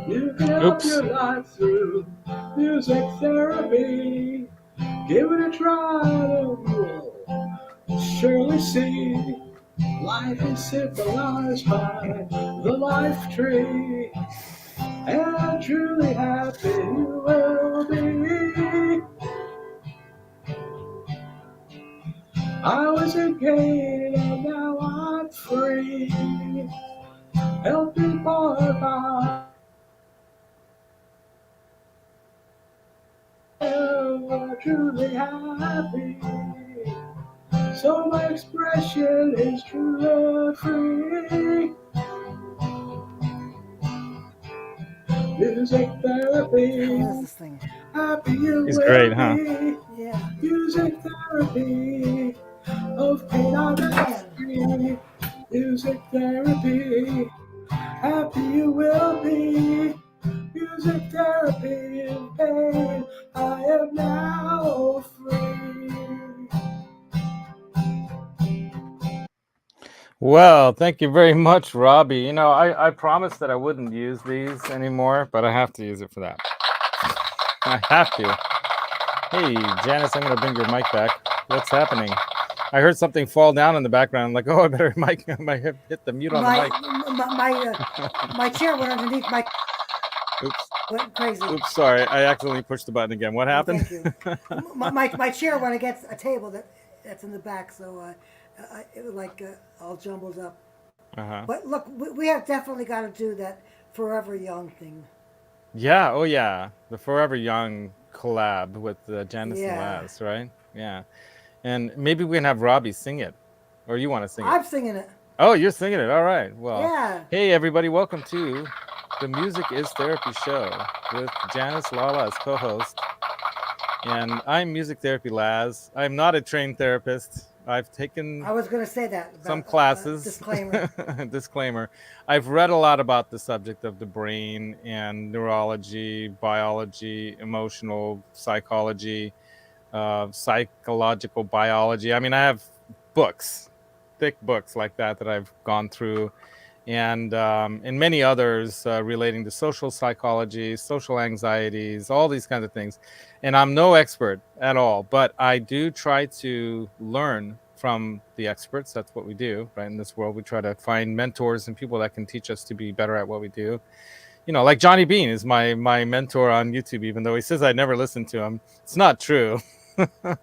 You can help your life through music therapy. Give it a try and you'll surely see life is symbolized by the life tree. And truly happy you will be. I was in pain and now I'm free. Helping part by truly happy. So my expression is truly free. Music therapy. How is this thing? Happy you He's will great, huh? be. Yeah. Music therapy. Of pain I'm free. Music therapy. Happy you will be. Music therapy in pain. I am now free. Well, thank you very much, Robbie. You know, I promised that I wouldn't use these anymore, but I have to use it for that. I have to. Hey, Janice, I'm going to bring your mic back. What's happening? I heard something fall down in the background. I'm like, oh, I better hit the mute on the mic. My chair went underneath my. Oops. Went crazy. Oops, sorry. I accidentally pushed the button again. What happened? Thank you. my chair went against a table that's in the back, so it was like all jumbled up. Uh-huh. But look, we have definitely got to do that Forever Young thing. Yeah. Oh, yeah. The Forever Young collab with Janice Yeah. Lalla, right? Yeah. And maybe we can have Robbie sing it. Or you want to sing it? I'm singing it. Oh, you're singing it. All right. Well, Yeah. Hey, everybody. Welcome to the Music is Therapy show with Janice Lalla as co-host. And I'm MusicTherapyLaz. I'm not a trained therapist. I've taken I was going to say that. some classes. Disclaimer. Disclaimer. I've read a lot about the subject of the brain and neurology, biology, emotional psychology, psychological biology. I mean, I have books, thick books like that I've gone through, and many others relating to social psychology, social anxieties, all these kinds of things. And I'm no expert at all, but I do try to learn from the experts. That's what we do, right? In this world, we try to find mentors and people that can teach us to be better at what we do. You know, like Johnny Bean is my mentor on YouTube, even though he says I never listen to him. It's not true.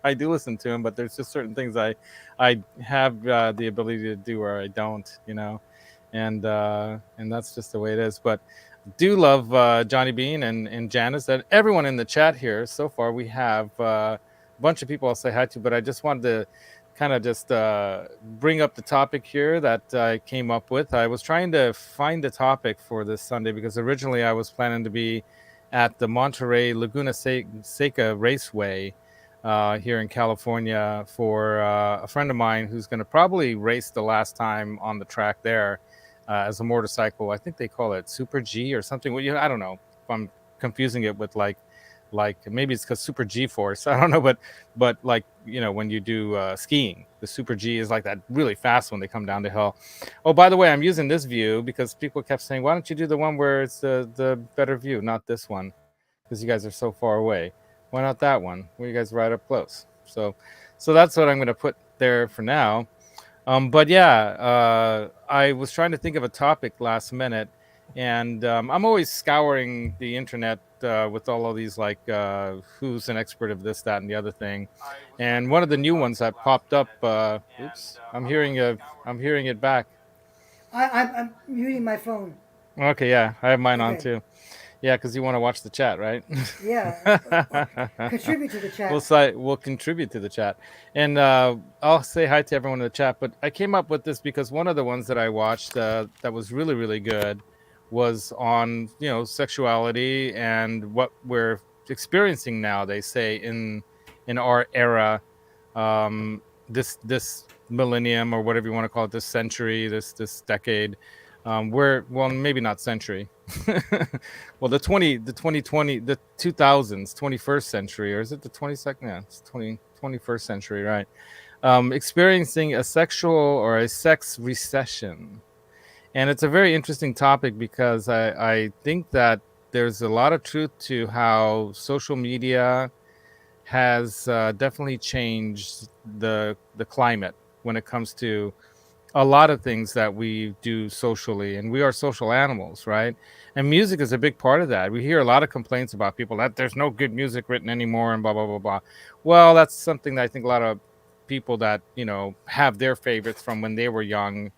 I do listen to him, but there's just certain things I have the ability to do or I don't, you know, and that's just the way it is. But do love Johnny Bean and Janice and everyone in the chat here. So far, we have a bunch of people I'll say hi to, but I just wanted to kind of just bring up the topic here that I came up with. I was trying to find a topic for this Sunday because originally I was planning to be at the Monterey Laguna Seca Raceway here in California for a friend of mine who's going to probably race the last time on the track there as a motorcycle. I think they call it Super G or something. Well, I don't know if I'm confusing it with like maybe it's because Super G Force. I don't know, but like, you know, when you do skiing, the Super G is like that really fast when they come down the hill. Oh, by the way, I'm using this view because people kept saying, why don't you do the one where it's the better view, not this one, because you guys are so far away. Why not that one where you guys are right up close? So that's what I'm going to put there for now. But yeah, I was trying to think of a topic last minute, and I'm always scouring the internet with all of these like who's an expert of this, that, and the other thing. And one of the new ones that popped up. Oops, I'm hearing it back. I'm muting my phone. Okay, yeah, I have mine on too. Yeah, because you want to watch the chat, right? Yeah. Contribute to the chat. We'll contribute to the chat. And I'll say hi to everyone in the chat. But I came up with this because one of the ones that I watched that was really, really good was on, you know, sexuality and what we're experiencing now, they say, in our era, this millennium or whatever you want to call it, this century, this decade. Well, maybe not century. Well, the 2020, the 2000s, 21st century, or is it the 22nd? Yeah, it's 21st century, right? Experiencing a sexual or a sex recession. And it's a very interesting topic because I think that there's a lot of truth to how social media has definitely changed the climate when it comes to a lot of things that we do socially, and we are social animals, right? And music is a big part of that. We hear a lot of complaints about people that there's no good music written anymore and blah blah blah blah. Well, that's something that I think a lot of people that have their favorites from when they were young,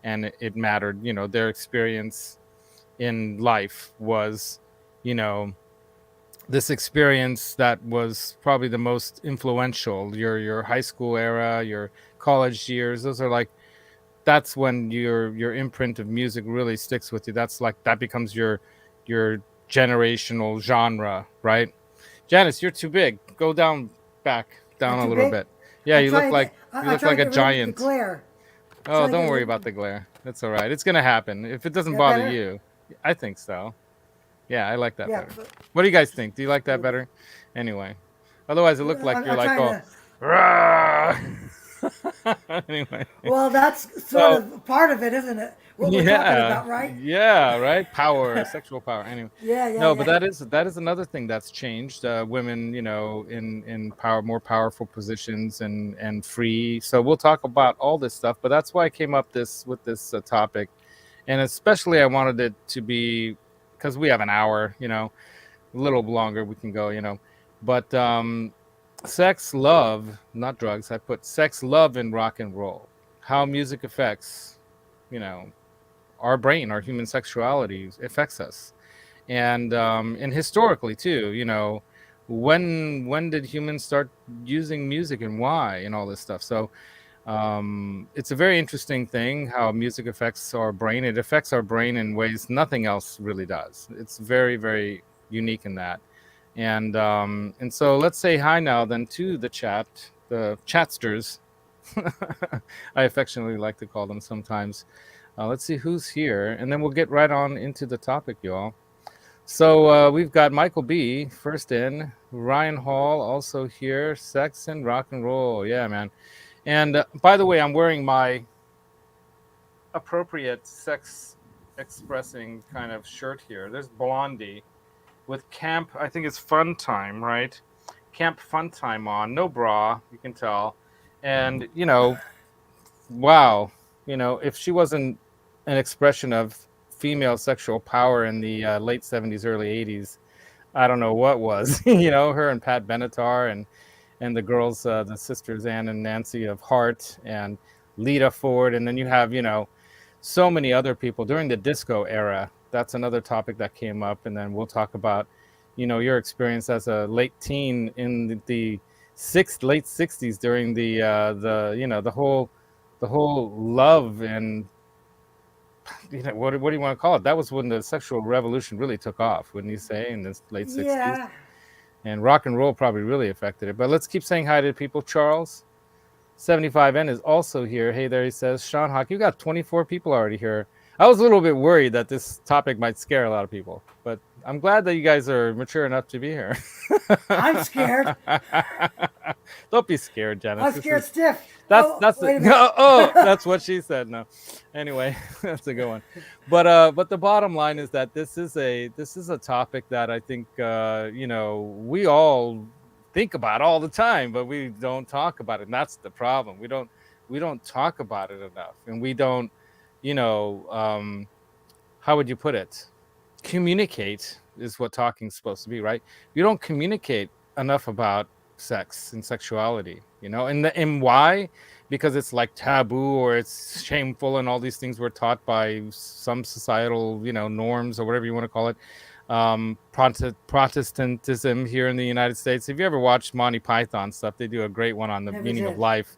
and it mattered. Their experience in life was, you know this experience that was probably the most influential. Your high school era, your college years, those are like, that's when your imprint of music really sticks with you. That's like, that becomes your generational genre, right? Janice, you're too big. Go back I'm down a too little big. bit. Yeah, you look like you I'm look trying like to a get rid of the giant. glare. I'm Oh, trying to don't get worry rid about of the glare. It's all right. It's gonna happen if it doesn't that bother better. you. I think so. Yeah, I like that Yeah, better. What do you guys think? Do you like a that little bit. better? Anyway, otherwise it looked like you're I'm like, trying oh, to. "Rah!" Anyway, Well, that's sort so of part of it, isn't it? What we're talking yeah, about, right? yeah, right. Power, sexual power. Anyway, Yeah, yeah, no, but yeah. that is another thing that's changed. Women, in more powerful positions and free. So we'll talk about all this stuff. But that's why I came up with this topic, and especially I wanted it to be, because we have an hour. A little longer we can go. But sex, love, not drugs. I put sex, love, and rock and roll. How music affects, you know, our brain, our human sexuality affects us, and historically too. When did humans start using music and why and all this stuff. So it's a very interesting thing how music affects our brain. It affects our brain in ways nothing else really does. It's very, very unique in that. And so let's say hi now then to the chatsters. I affectionately like to call them sometimes. Let's see who's here, and then we'll get right on into the topic, y'all. So we've got Michael B first in, Ryan Hall also here, sex and rock and roll. Yeah, man. And by the way, I'm wearing my appropriate sex expressing kind of shirt here. There's Blondie with camp, I think it's fun time, right? Camp fun time on, no bra, you can tell. And, wow, if she wasn't an expression of female sexual power in the late 70s, early 80s, I don't know what was. Her and Pat Benatar and the girls, the sisters Ann and Nancy of Heart and Lita Ford, and then you have so many other people during the disco era. That's another topic that came up, and then we'll talk about your experience as a late teen in the late 60s during the whole love and what do you want to call it? That was when the sexual revolution really took off, wouldn't you say, in the late 60s? Yeah. And rock and roll probably really affected it. But let's keep saying hi to people. Charles 75N is also here. Hey there, he says. Sean Hawk, you got 24 people already here. I was a little bit worried that this topic might scare a lot of people, but I'm glad that you guys are mature enough to be here. I'm scared. Don't be scared, Janice. I'm scared stiff. That's Oh, that's wait a the, minute. that's what she said. No, anyway, that's a good one. But the bottom line is that this is a topic that I think we all think about all the time, but we don't talk about it, and that's the problem. We don't talk about it enough, and we don't, how would you put it? Communicate is what talking's supposed to be, right? You don't communicate enough about sex and sexuality, and why? Because it's like taboo or it's shameful, and all these things were taught by some societal norms or whatever you want to call it. Protestantism here in the United States. If you ever watched Monty Python stuff, they do a great one on the Never meaning of did. life.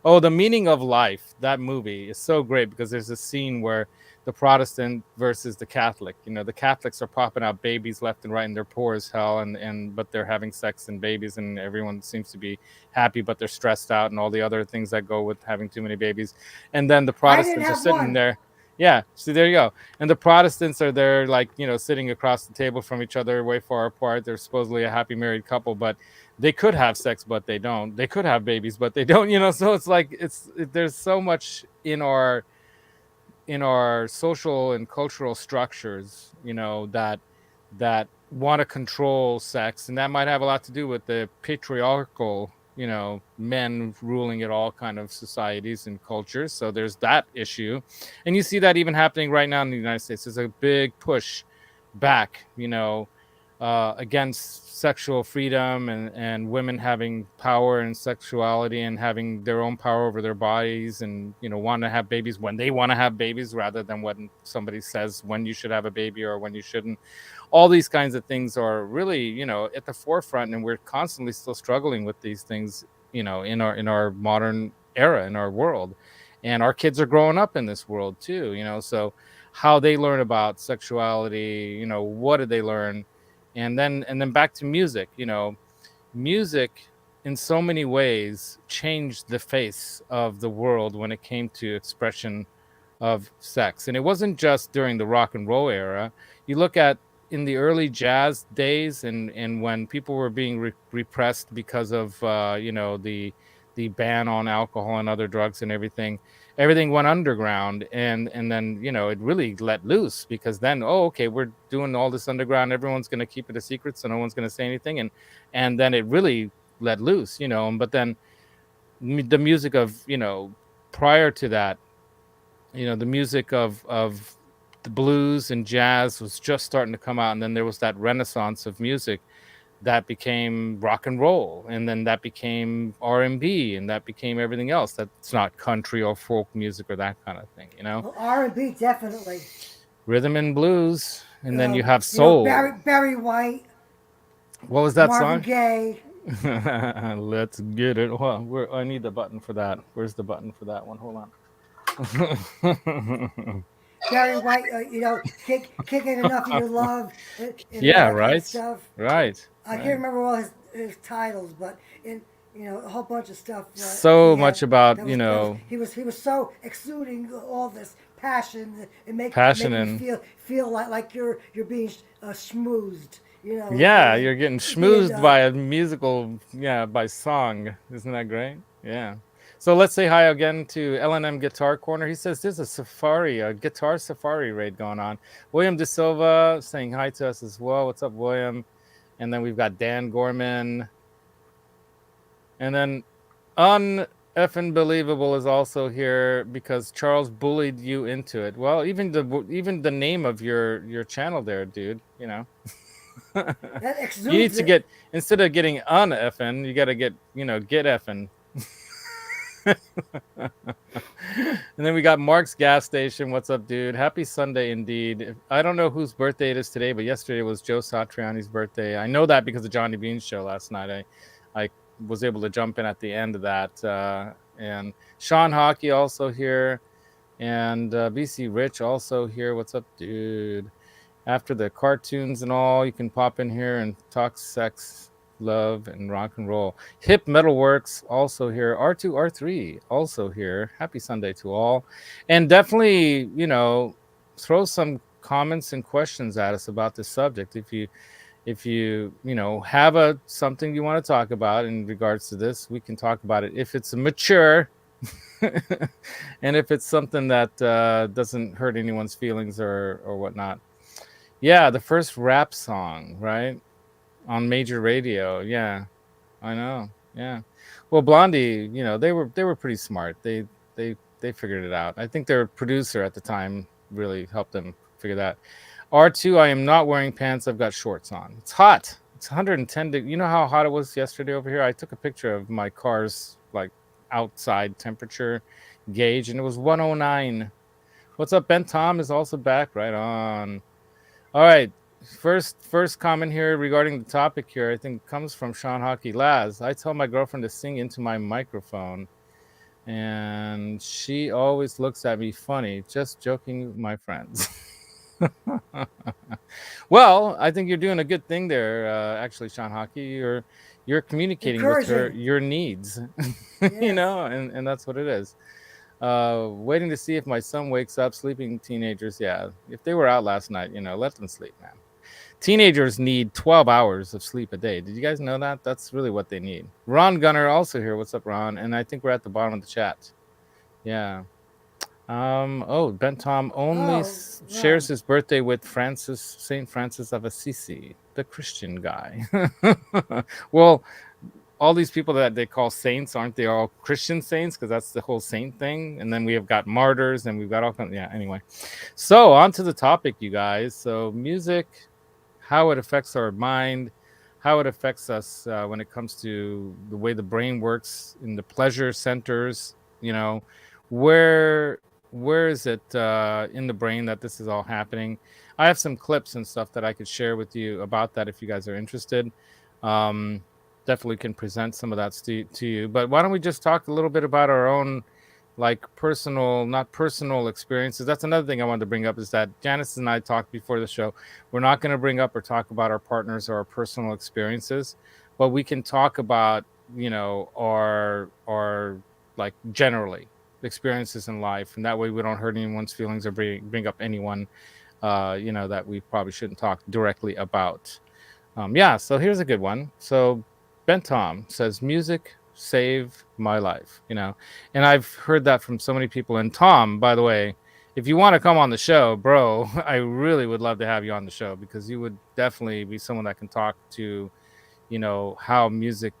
Oh, the meaning of life. That movie is so great because there's a scene where the Protestant versus the Catholic. The Catholics are popping out babies left and right, and they're poor as hell, but they're having sex and babies, and everyone seems to be happy, but they're stressed out, and all the other things that go with having too many babies. And then the I didn't Protestants are have sitting one. there. Yeah, see, there you go. And the Protestants are there, like, sitting across the table from each other, way far apart. They're supposedly a happy married couple, but they could have sex, but they don't. They could have babies, but they don't. So it's like there's so much in our social and cultural structures, that that want to control sex, and that might have a lot to do with the patriarchal, men ruling it all kind of societies and cultures. So there's that issue, and you see that even happening right now in the United States. There's a big push back, against sexual freedom and women having power and sexuality and having their own power over their bodies, and want to have babies when they want to have babies rather than when somebody says when you should have a baby or when you shouldn't. All these kinds of things are really, at the forefront, and we're constantly still struggling with these things, in our modern era, in our world. And our kids are growing up in this world too, so how they learn about sexuality, what did they learn? And then back to music. Music in so many ways changed the face of the world when it came to expression of sex. And it wasn't just during the rock and roll era. You look at in the early jazz days, and when people were being repressed because of the ban on alcohol and other drugs and everything went underground, and then it really let loose, because then, oh, okay, we're doing all this underground, everyone's going to keep it a secret, so no one's going to say anything, and then it really let loose, but then the music of prior to that, the music of the blues and jazz was just starting to come out, and then there was that renaissance of music that became rock and roll, and then that became R&B, and that became everything else that's not country or folk music or that kind of thing, Well, R&B definitely. rhythm and blues, and then you have soul. Barry White. What was that Marvin song? Gaye. Let's get it. I need the button for that. Where's the button for that one? Hold on. Barry White, can't get enough of your love. Yeah, That right. kind of stuff. Right. I can't remember all his titles, but a whole bunch of stuff. So much about he was so exuding all this passion. It make and you feel like you're being schmoozed. Yeah, you're getting schmoozed by a musical, by song. Isn't that great? Yeah. So let's say hi again to L&M Guitar Corner. He says there's a guitar safari raid going on. William De Silva saying hi to us as well. What's up, William? And then we've got Dan Gorman. And then uneffing believable is also here because Charles bullied you into it. Well, even the name of your channel there, dude, That you need to get, instead of getting uneffing, you got to get effing. And then we got Mark's Gas Station. What's up, dude? Happy Sunday indeed. I don't know whose birthday it is today, but yesterday was Joe Satriani's birthday. I know that because of Johnny Bean's show last night. I was able to jump in at the end of that. And Sean Hockey also here. And BC Rich also here. What's up, dude? After the cartoons and all, you can pop in here and talk sex, love, and rock and roll. Hip Metalworks also here. R2R3 also here. Happy Sunday to all. And definitely, throw some comments and questions at us about this subject. If you have something you want to talk about in regards to this, we can talk about it. If it's mature and if it's something that doesn't hurt anyone's feelings or whatnot. Yeah, the first rap song, right? On major radio. Yeah, I know. Yeah. Well, Blondie, they were pretty smart. They figured it out. I think their producer at the time really helped them figure that. R2, I am not wearing pants. I've got shorts on. It's hot. It's 110. You know how hot it was yesterday over here? I took a picture of my car's outside temperature gauge, and it was 109. What's up? Ben Tom is also back. Right on. All right. First comment here regarding the topic here, I think comes from Sean Hockey. Laz, I tell my girlfriend to sing into my microphone, and she always looks at me funny. Just joking, my friends. Well, I think you're doing a good thing there, actually, Sean Hockey. You're communicating with her your needs, Yes. and that's what it is. Waiting to see if my son wakes up. Sleeping teenagers, yeah. If they were out last night, let them sleep, man. Teenagers need 12 hours of sleep a day. Did you guys know that? That's really what they need. Ron Gunner also here. What's up, Ron? And I think we're at the bottom of the chat. Yeah. Oh, Ben Tom only Oh, shares right. his birthday with Saint Francis of Assisi, the Christian guy. Well, all these people that they call saints, aren't they all Christian saints? Because that's the whole saint thing. And then we have got martyrs, and we've got all kinds. Yeah. Anyway, so on to the topic, you guys. So music, how it affects our mind, how it affects us when it comes to the way the brain works in the pleasure centers. You know, where where is it in the brain that this is all happening? I have some clips and stuff that I could share with you about that if you guys are interested. Um, Definitely can present some of that to you. But why don't we just talk a little bit about our own, like, personal, not personal experiences? That's another thing I wanted to bring up, is that Janice and I talked before the show. We're not going to bring up or talk about our partners or our personal experiences, but we can talk about, our like generally experiences in life, and that way we don't hurt anyone's feelings or bring up anyone that we probably shouldn't talk directly about. Yeah, so here's a good one. So Ben Tom says, music saved my life, and I've heard that from so many people. And Tom, by the way, if you want to come on the show, bro, I really would love to have you on the show, because you would definitely be someone that can talk to, how music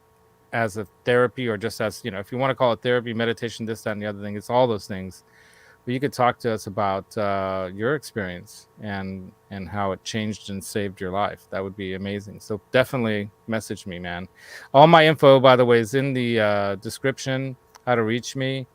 as a therapy, or just as, if you want to call it therapy, meditation, this, that, and the other thing, it's all those things. But you could talk to us about your experience and how it changed and saved your life. That would be amazing. So definitely message me, man. All my info, by the way, is in the description, how to reach me.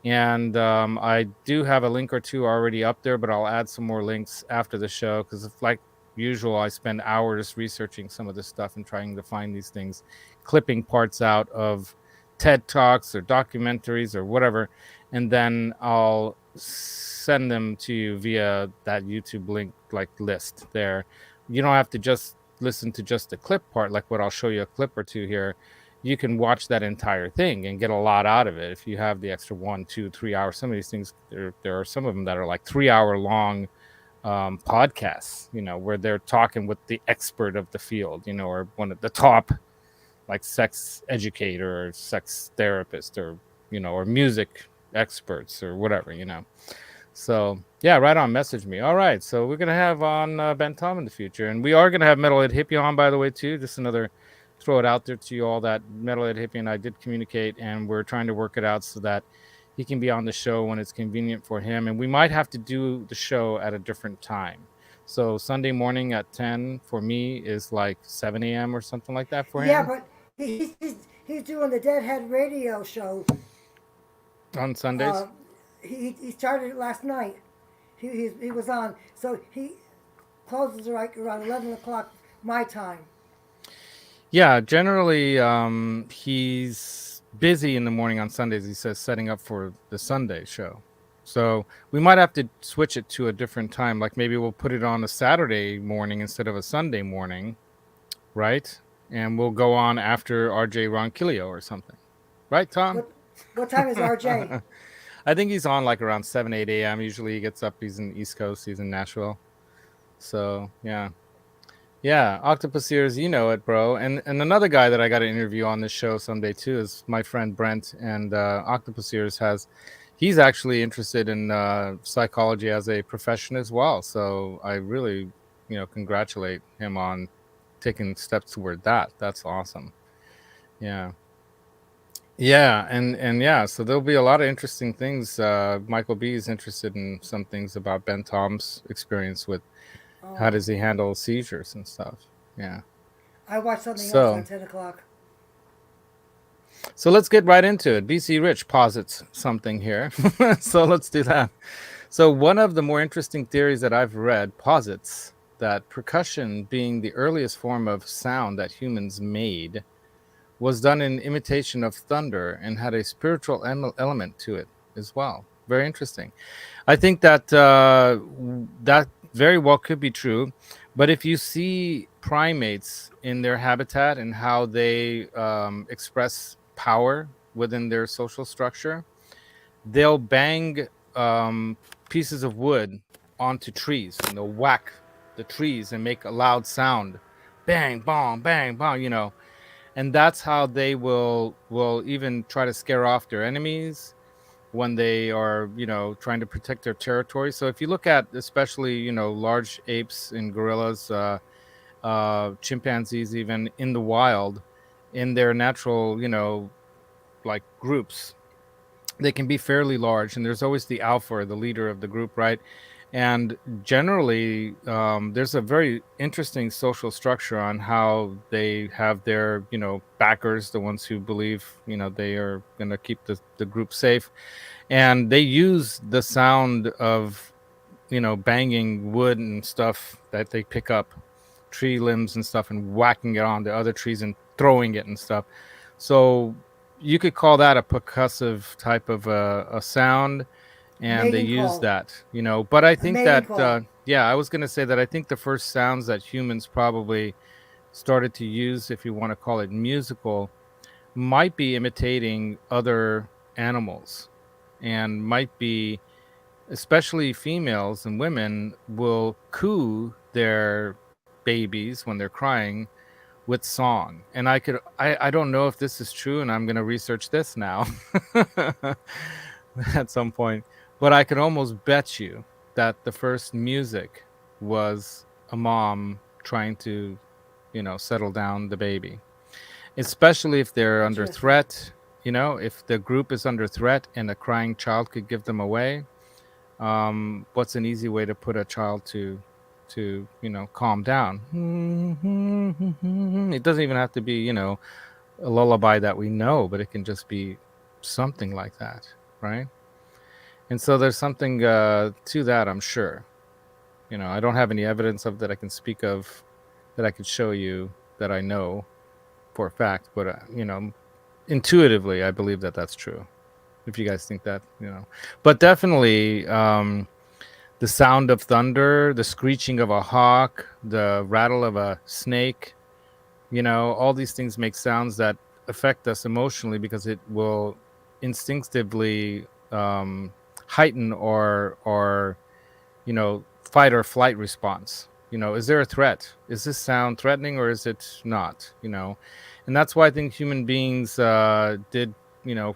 And I do have a link or two already up there, but I'll add some more links after the show, because, like usual, I spend hours researching some of this stuff and trying to find these things, clipping parts out of TED Talks or documentaries or whatever, and then I'll send them to you via that YouTube link, like, list there. You don't have to just listen to just the clip part, like what I'll show you a clip or two here. You can watch that entire thing and get a lot out of it if you have the extra 1, 2, 3 hours. Some of these things, there are some of them that are like 3 hour long podcasts, where they're talking with the expert of the field, or one of the top, like, sex educator or sex therapist, or or music experts or whatever. So yeah, right on, message me. All right, so we're gonna have on Ben Tom in the future, and we are gonna have Metalhead Hippie on, by the way, too. Just another, throw it out there to you all, that Metalhead Hippie and I did communicate, and we're trying to work it out so that he can be on the show when it's convenient for him. And we might have to do the show at a different time. So Sunday morning at 10 for me is like 7 a.m. or something like that for Yeah, him but he's doing the Deadhead radio show. on Uh, Sundays. he started it last night. He was on, so he closes like around 11 o'clock my time. Yeah, generally he's busy in the morning on Sundays, he says, setting up for the Sunday show. So we might have to switch it to a different time. Like, maybe we'll put it on a Saturday morning instead of a Sunday morning, right? And we'll go on after RJ Ronquillo or something. Right, Tom? What time is RJ? I think he's on like around 7, 8 a.m. Usually he gets up, he's in the East Coast, he's in Nashville. So, yeah. Yeah, Octopus Ears, you know it, bro. And another guy that I got to interview on this show someday too is my friend Brent. And Octopus Ears he's actually interested in psychology as a profession as well. So I really, congratulate him on taking steps toward that. That's awesome. Yeah. Yeah, and yeah, so there'll be a lot of interesting things. Michael B is interested in some things about Ben Tom's experience with how Oh, does he handle seizures and stuff. Yeah. I watched something else So at 10 o'clock. So let's get right into it. BC Rich posits something here. So let's do that. So one of the more interesting theories that I've read posits that percussion, being the earliest form of sound that humans made, was done in imitation of thunder and had a spiritual element to it as well. Very interesting. I think that that very well could be true, but if you see primates in their habitat and how they express power within their social structure, they'll bang pieces of wood onto trees, and they'll whack the trees and make a loud sound, bang, bang, bong, and that's how they will even try to scare off their enemies, when they are, trying to protect their territory. So if you look at especially, large apes and gorillas, chimpanzees, even in the wild, in their natural, like groups, they can be fairly large, and there's always the alpha, or the leader of the group, right? And generally, there's a very interesting social structure on how they have their, backers, the ones who believe, they are going to keep the group safe. And they use the sound of, banging wood and stuff that they pick up, tree limbs and stuff, and whacking it onto other trees and throwing it and stuff. So you could call that a percussive type of a sound, and they Mating use call. that, But I think mating that, call. yeah, I was going to say that I think the first sounds that humans probably started to use, if you want to call it musical, might be imitating other animals, and might be, especially females and women will coo their babies when they're crying with song. And I don't know if this is true, and I'm going to research this now at some point, but I could almost bet you that the first music was a mom trying to, settle down the baby, especially if they're under Interesting. threat. If the group is under threat and a crying child could give them away, what's an easy way to put a child to calm down? It doesn't even have to be, a lullaby that we know, but it can just be something like that, right? And so there's something to that, I'm sure. I don't have any evidence of that I can speak of, that I could show you, that I know for a fact, but intuitively I believe that that's true. If you guys think that, but definitely, the sound of thunder, the screeching of a hawk, the rattle of a snake, all these things make sounds that affect us emotionally, because it will instinctively heighten or fight or flight response. Is there a threat? Is this sound threatening, or is it not? And that's why I think human beings did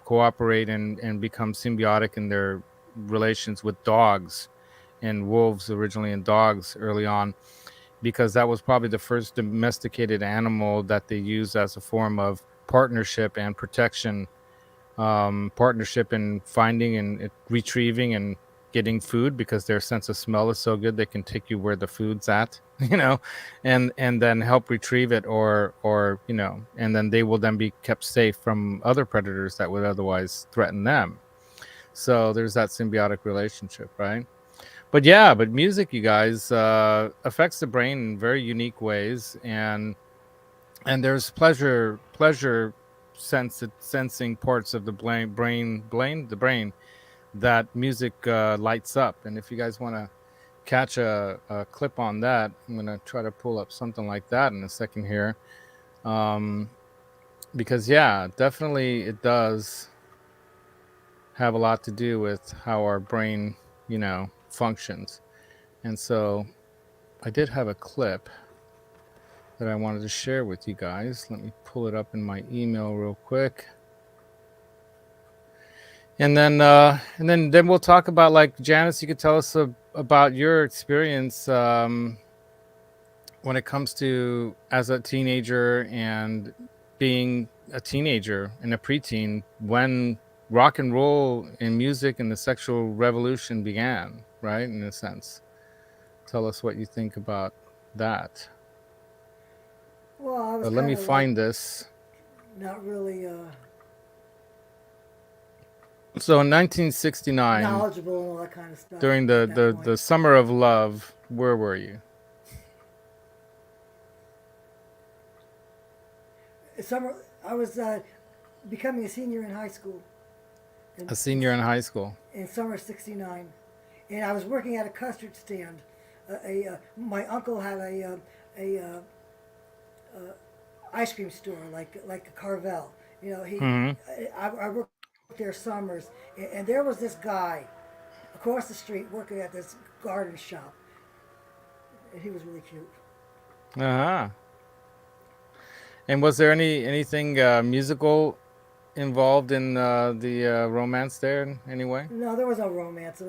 cooperate and become symbiotic in their relations with dogs and wolves originally, and dogs early on, because that was probably the first domesticated animal that they used as a form of partnership and protection, partnership in finding and retrieving and getting food, because their sense of smell is so good they can take you where the food's at, and then help retrieve it, or and then they will then be kept safe from other predators that would otherwise threaten them. So there's that symbiotic relationship, right? But yeah, but music, you guys, affects the brain in very unique ways, and there's pleasure sensing parts of the brain that music lights up. And if you guys want to catch a clip on that, I'm going to try to pull up something like that in a second here, because yeah, definitely it does have a lot to do with how our brain functions. And so I did have a clip that I wanted to share with you guys. Let me pull it up in my email real quick. And then we'll talk about, like, Janice, you could tell us about your experience when it comes to as a teenager and being a teenager and a preteen when rock and roll and music and the sexual revolution began, right? In a sense, tell us what you think about that. Well, I was Let me kind of find this. not really So in 1969, knowledgeable and all that kind of stuff. during at that the point. summer of love, where were you? Summer, I was becoming a senior in high school. A senior in high school. In summer '69, and I was working at a custard stand. My uncle had a ice cream store like a Carvel. I worked there summers, and there was this guy across the street working at this garden shop, and he was really cute. Uh-huh. And was there anything musical involved in the romance there in any way? No, there was no romance.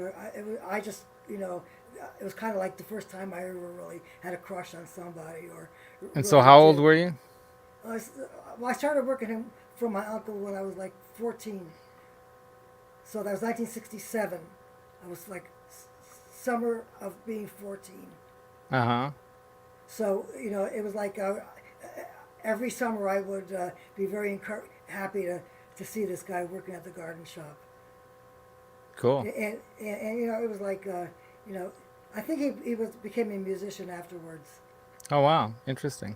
I just, it was kind of like the first time I ever really had a crush on somebody or And so, really how old did. were you? I, well, I started working for my uncle when I was like 14. So that was 1967. I was like summer of being 14. Uh huh. So, it was like every summer I would be very happy to see this guy working at the garden shop. Cool. And it was like, I think he became a musician afterwards. Oh wow, interesting.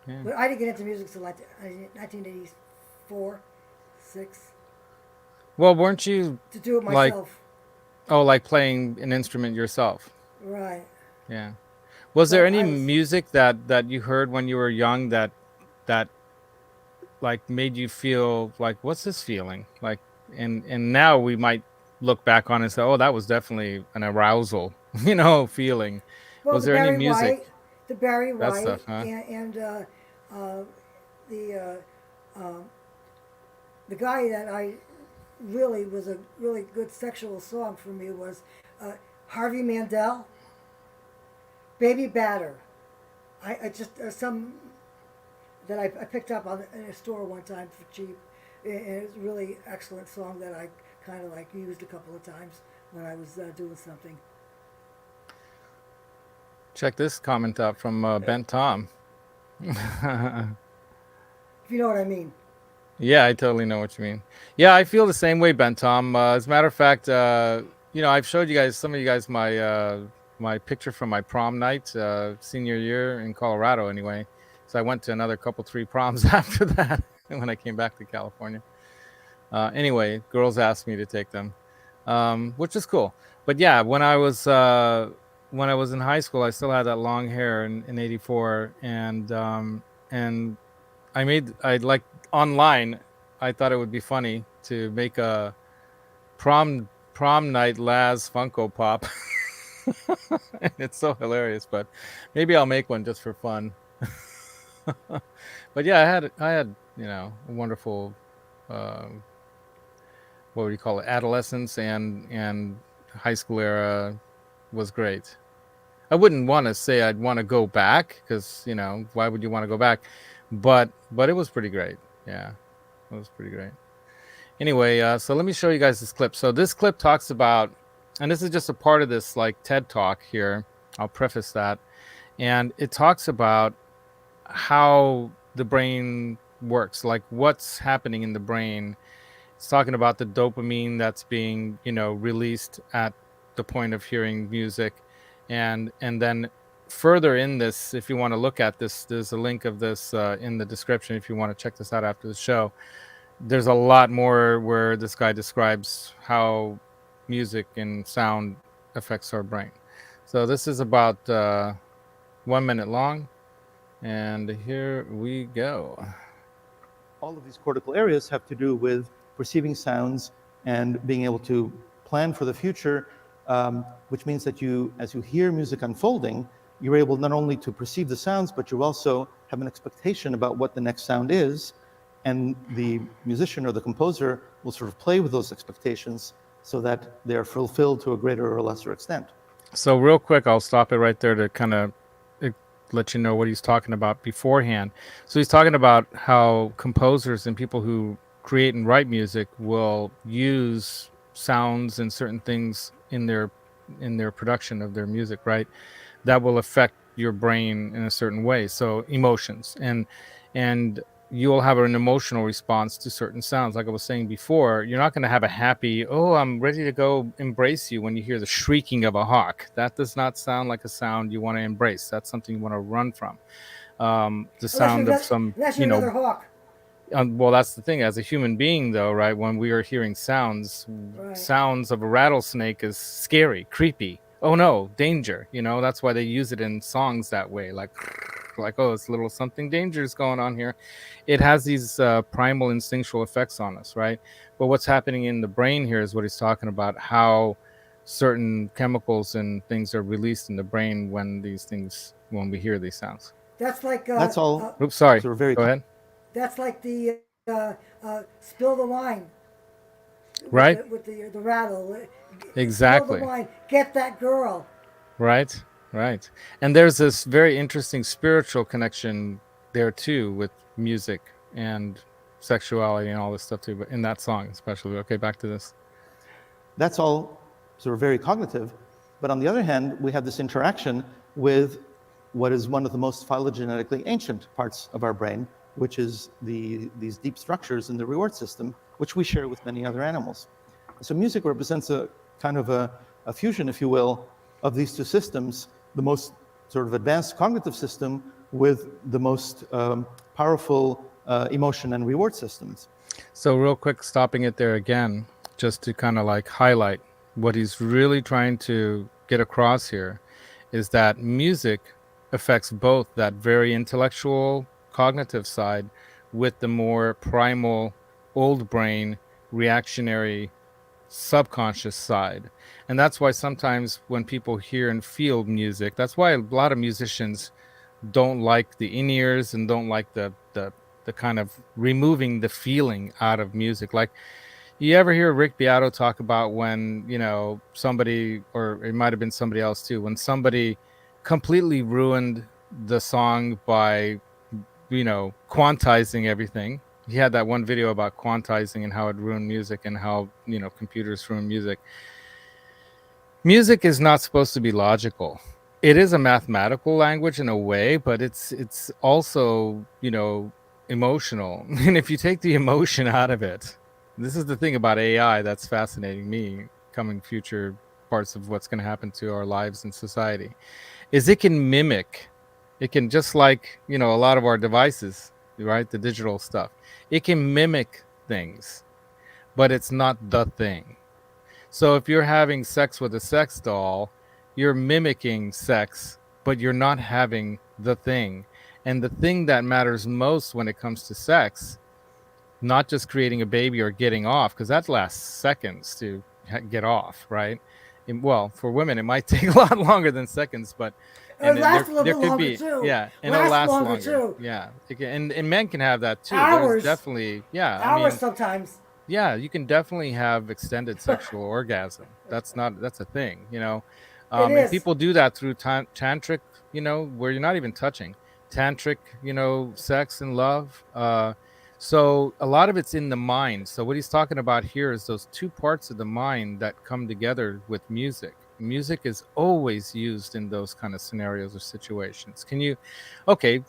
Yeah. But I didn't get into music until like 1984, 6, Well, weren't you to do it like, myself. oh, like playing an instrument yourself? Right. Yeah. Was there So any I was, music that you heard when you were young that like made you feel like, what's this feeling like? And now we might look back on it and say, oh, that was definitely an arousal, feeling. well, Was there any music, The Barry that stuff, White, huh? and uh, the the guy that I really was a really good sexual song for me was Harvey Mandel, Baby Batter. I just some that I picked up in a store one time for cheap, and it's a really excellent song that I kind of like used a couple of times when I was doing something. Check this comment out from Ben Tom. If you know what I mean. Yeah, I totally know what you mean. Yeah, I feel the same way, Ben Tom. As a matter of fact, I've showed you guys, some of you guys, my picture from my prom night, senior year in Colorado. Anyway, so I went to another couple, 3 proms after that when I came back to California. Anyway, girls asked me to take them, which is cool. But yeah, when I was in high school, I still had that long hair in '84, and I like online. I thought it would be funny to make a prom night Laz Funko Pop. It's so hilarious, but maybe I'll make one just for fun. But yeah, I had a wonderful, uh, what would you call it, adolescence and high school era was great. I wouldn't want to say I'd want to go back because why would you want to go back? But it was pretty great. Yeah, it was pretty great. Anyway, so let me show you guys this clip. So this clip talks about, and this is just a part of this like TED talk here. I'll preface that, and it talks about how the brain works, like what's happening in the brain. It's talking about the dopamine that's being, released at the point of hearing music, and then further in this, if you want to look at this, there's a link of this in the description if you want to check this out after the show. There's a lot more where this guy describes how music and sound affects our brain. So this is about 1 minute long, and here we go. All of these cortical areas have to do with perceiving sounds and being able to plan for the future, which means that as you hear music unfolding, you're able not only to perceive the sounds, but you also have an expectation about what the next sound is. And the musician or the composer will sort of play with those expectations so that they're fulfilled to a greater or lesser extent. So real quick, I'll stop it right there to kind of let you know what he's talking about beforehand. So he's talking about how composers and people who create and write music will use sounds and certain things in their production of their music, right? That will affect your brain in a certain way. So emotions and you will have an emotional response to certain sounds. Like I was saying before, you're not going to have a happy, oh, I'm ready to go embrace you when you hear the shrieking of a hawk. That does not sound like a sound you want to embrace. That's something you want to run from. The sound of some, unless you're another hawk. Well, that's the thing. As a human being, though, right? When we are hearing sounds, Right. sounds of a rattlesnake is scary, creepy. Oh no, danger. That's why they use it in songs that way, like oh, it's a little something dangerous going on here. It has these primal instinctual effects on us, right? But what's happening in the brain here is what he's talking about, how certain chemicals and things are released in the brain when we hear these sounds. That's like That's all. Oops, sorry. Sort of very Go ahead. that's like the spill the wine Right. with the rattle. Spill the Exactly. wine. Get that girl. Right. Right. And there's this very interesting spiritual connection there too with music and sexuality and all this stuff too, but in that song especially. Okay, back to this. That's all sort of very cognitive. But on the other hand, we have this interaction with what is one of the most phylogenetically ancient parts of our brain, which is these deep structures in the reward system, which we share with many other animals. So music represents a kind of a fusion, if you will, of these two systems, the most sort of advanced cognitive system with the most powerful emotion and reward systems. So real quick, stopping it there again, just to kind of like highlight what he's really trying to get across here is that music affects both that very intellectual cognitive side with the more primal old brain reactionary subconscious side. And that's why sometimes when people hear and feel music, that's why a lot of musicians don't like the in-ears and don't like the kind of removing the feeling out of music. Like, you ever hear Rick Beato talk about when, you know, somebody, or it might have been somebody else too, when somebody completely ruined the song by, you know, quantizing everything. He had that one video about quantizing and how it ruined music and how, you know, computers ruin music. Music is not supposed to be logical. It is a mathematical language in a way, but it's also, you know, emotional. And if you take the emotion out of it, this is the thing about AI that's fascinating me, coming future parts of what's going to happen to our lives and society, is it can mimic, it can, just like, you know, a lot of our devices, right, the digital stuff, it can mimic things, but it's not the thing. So if you're having sex with a sex doll, you're mimicking sex, but you're not having the thing. And the thing that matters most when it comes to sex, not just creating a baby or getting off, because that lasts seconds to get off, right? And, well, for women, it might take a lot longer than seconds, but It lasts a there little bit could longer be, too. yeah, and it'll last longer too. Yeah, it can, and men can have that too. Hours. There's definitely, yeah, Hours I mean, sometimes. yeah, you can definitely have extended sexual orgasm. That's a thing, you know. And people do that through tantric, you know, where you're not even touching. Tantric, you know, sex and love. So a lot of it's in the mind. So what he's talking about here is those two parts of the mind that come together with music. Music is always used in those kind of scenarios or situations. Can you, okay,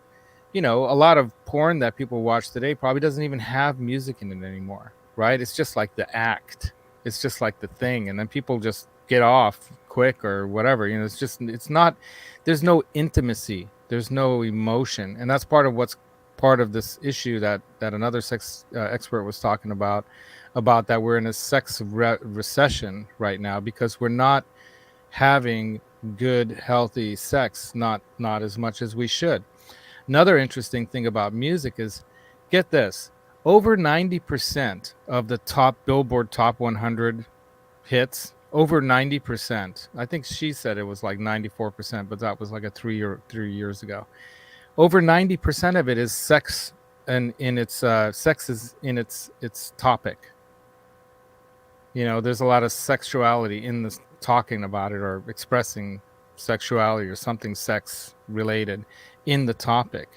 you know, a lot of porn that people watch today probably doesn't even have music in it anymore, right? It's just like the act. It's just like the thing. And then people just get off quick or whatever. You know, it's just, it's not, there's no intimacy. There's no emotion. And that's part of what's part of this issue that another sex expert was talking about that we're in a sex recession right now because we're not having good, healthy sex, not as much as we should. Another interesting thing about music is, get this, over 90% of the top Billboard Top 100 hits, over 90%. I think she said it was like 94%, but that was like a 3 years ago. Over 90% of it is sex, and in its sex is in its topic. You know, there's a lot of sexuality in this, talking about it or expressing sexuality or something sex related in the topic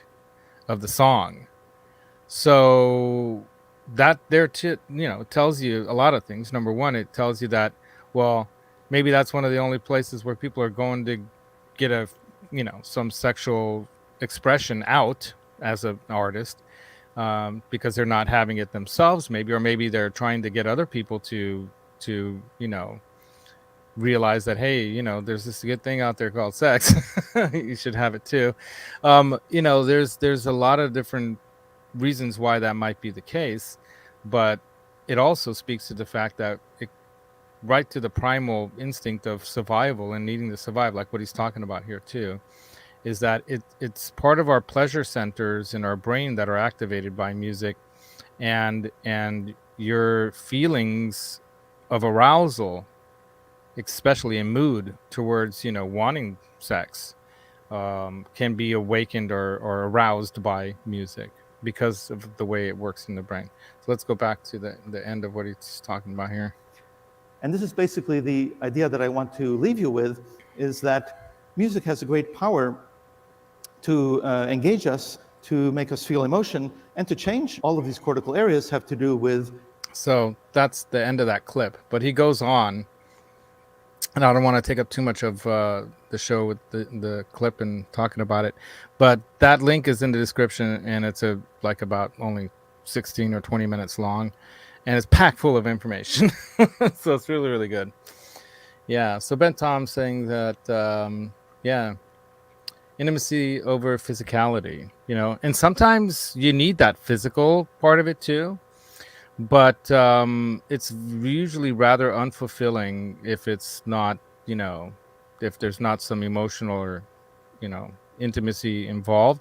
of the song. So that there too, you know, tells you a lot of things. Number one, it tells you that, well, maybe that's one of the only places where people are going to get a, you know, some sexual expression out as an artist, because they're not having it themselves, maybe, or maybe they're trying to get other people to you know, realize that, hey, you know, there's this good thing out there called sex. You should have it too. You know, there's a lot of different reasons why that might be the case, but it also speaks to the fact that it, right to the primal instinct of survival and needing to survive, like what he's talking about here too, is that it's part of our pleasure centers in our brain that are activated by music, and your feelings of arousal, especially in mood towards, you know, wanting sex, can be awakened or aroused by music. because of the way it works in the brain. So let's go back to the end of what he's talking about here. And this is basically the idea that I want to leave you with, is that music has a great power to engage us, to make us feel emotion, and to change. All of these cortical areas have to do with... So that's the end of that clip. But he goes on, and I don't want to take up too much of the show with the clip and talking about it, but that link is in the description, and it's like about only 16 or 20 minutes long, and it's packed full of information. So it's really, really good. Yeah. So Ben Tom saying that, intimacy over physicality, and sometimes you need that physical part of it too. But it's usually rather unfulfilling if it's not, if there's not some emotional or, intimacy involved.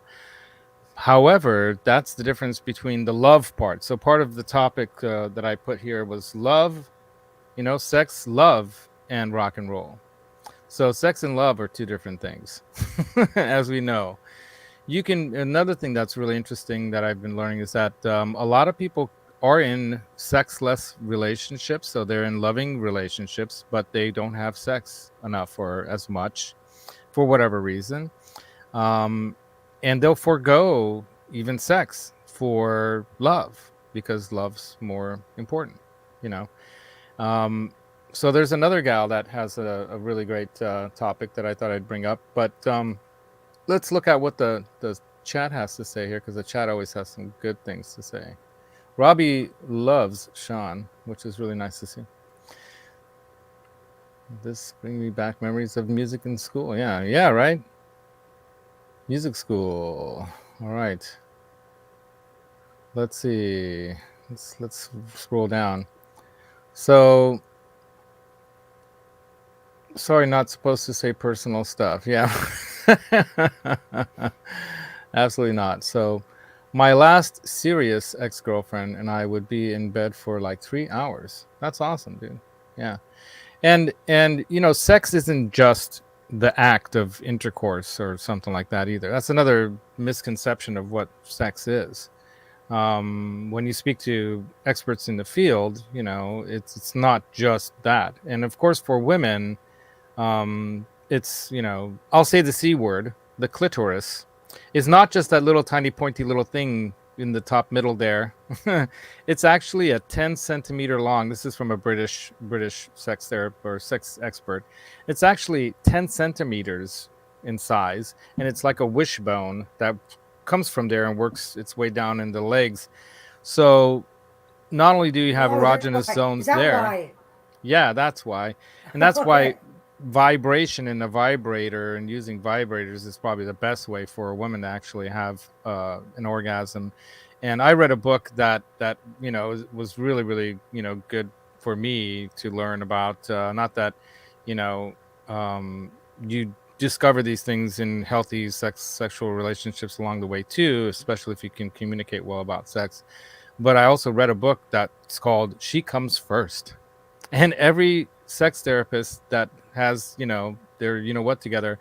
However, that's the difference between the love part. So part of the topic that I put here was love, sex, love, and rock and roll. So sex and love are two different things, as we know. Another thing that's really interesting that I've been learning is that a lot of people are in sexless relationships. So they're in loving relationships, but they don't have sex enough or as much for whatever reason. And they'll forego even sex for love because love's more important, So there's another gal that has a really great topic that I thought I'd bring up. But let's look at what the chat has to say here, because the chat always has some good things to say. Robbie loves Sean, which is really nice to see. This brings me back memories of music in school. Yeah, right? Music school. All right. Let's see. Let's scroll down. So, sorry, not supposed to say personal stuff. Yeah. Absolutely not. So, my last serious ex-girlfriend and I would be in bed for like 3 hours. That's awesome, dude. Yeah. And sex isn't just the act of intercourse or something like that either. That's another misconception of what sex is. When you speak to experts in the field, it's not just that. And of course, for women, it's, I'll say the C word, the clitoris, is not just that little tiny pointy little thing in the top middle there. It's actually a 10-centimeter long. This is from a British sex therapist or sex expert. It's actually 10 centimeters in size, and it's like a wishbone that comes from there and works its way down in the legs. So not only do you have erogenous zones there. Why? Yeah, that's why. And that's why vibration in a vibrator and using vibrators is probably the best way for a woman to actually have an orgasm. And I read a book that was really, really, good for me to learn about. Not that, you discover these things in healthy sexual relationships along the way too, especially if you can communicate well about sex. But I also read a book that's called She Comes First. And every sex therapist that has, their what together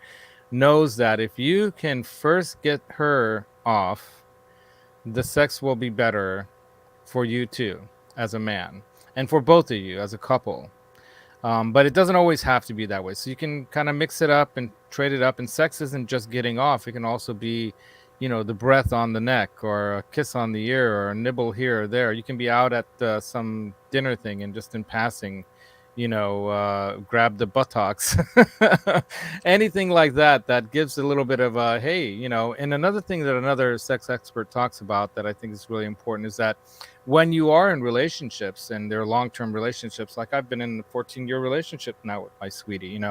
knows that if you can first get her off, the sex will be better for you too, as a man, and for both of you as a couple. But it doesn't always have to be that way. So you can kind of mix it up and trade it up. And sex isn't just getting off. It can also be, the breath on the neck, or a kiss on the ear, or a nibble here or there. You can be out at some dinner thing and just in passing, grab the buttocks, anything like that gives a little bit of a, hey, And another thing that another sex expert talks about that I think is really important is that when you are in relationships, and they're long-term relationships, like I've been in a 14-year relationship now with my sweetie,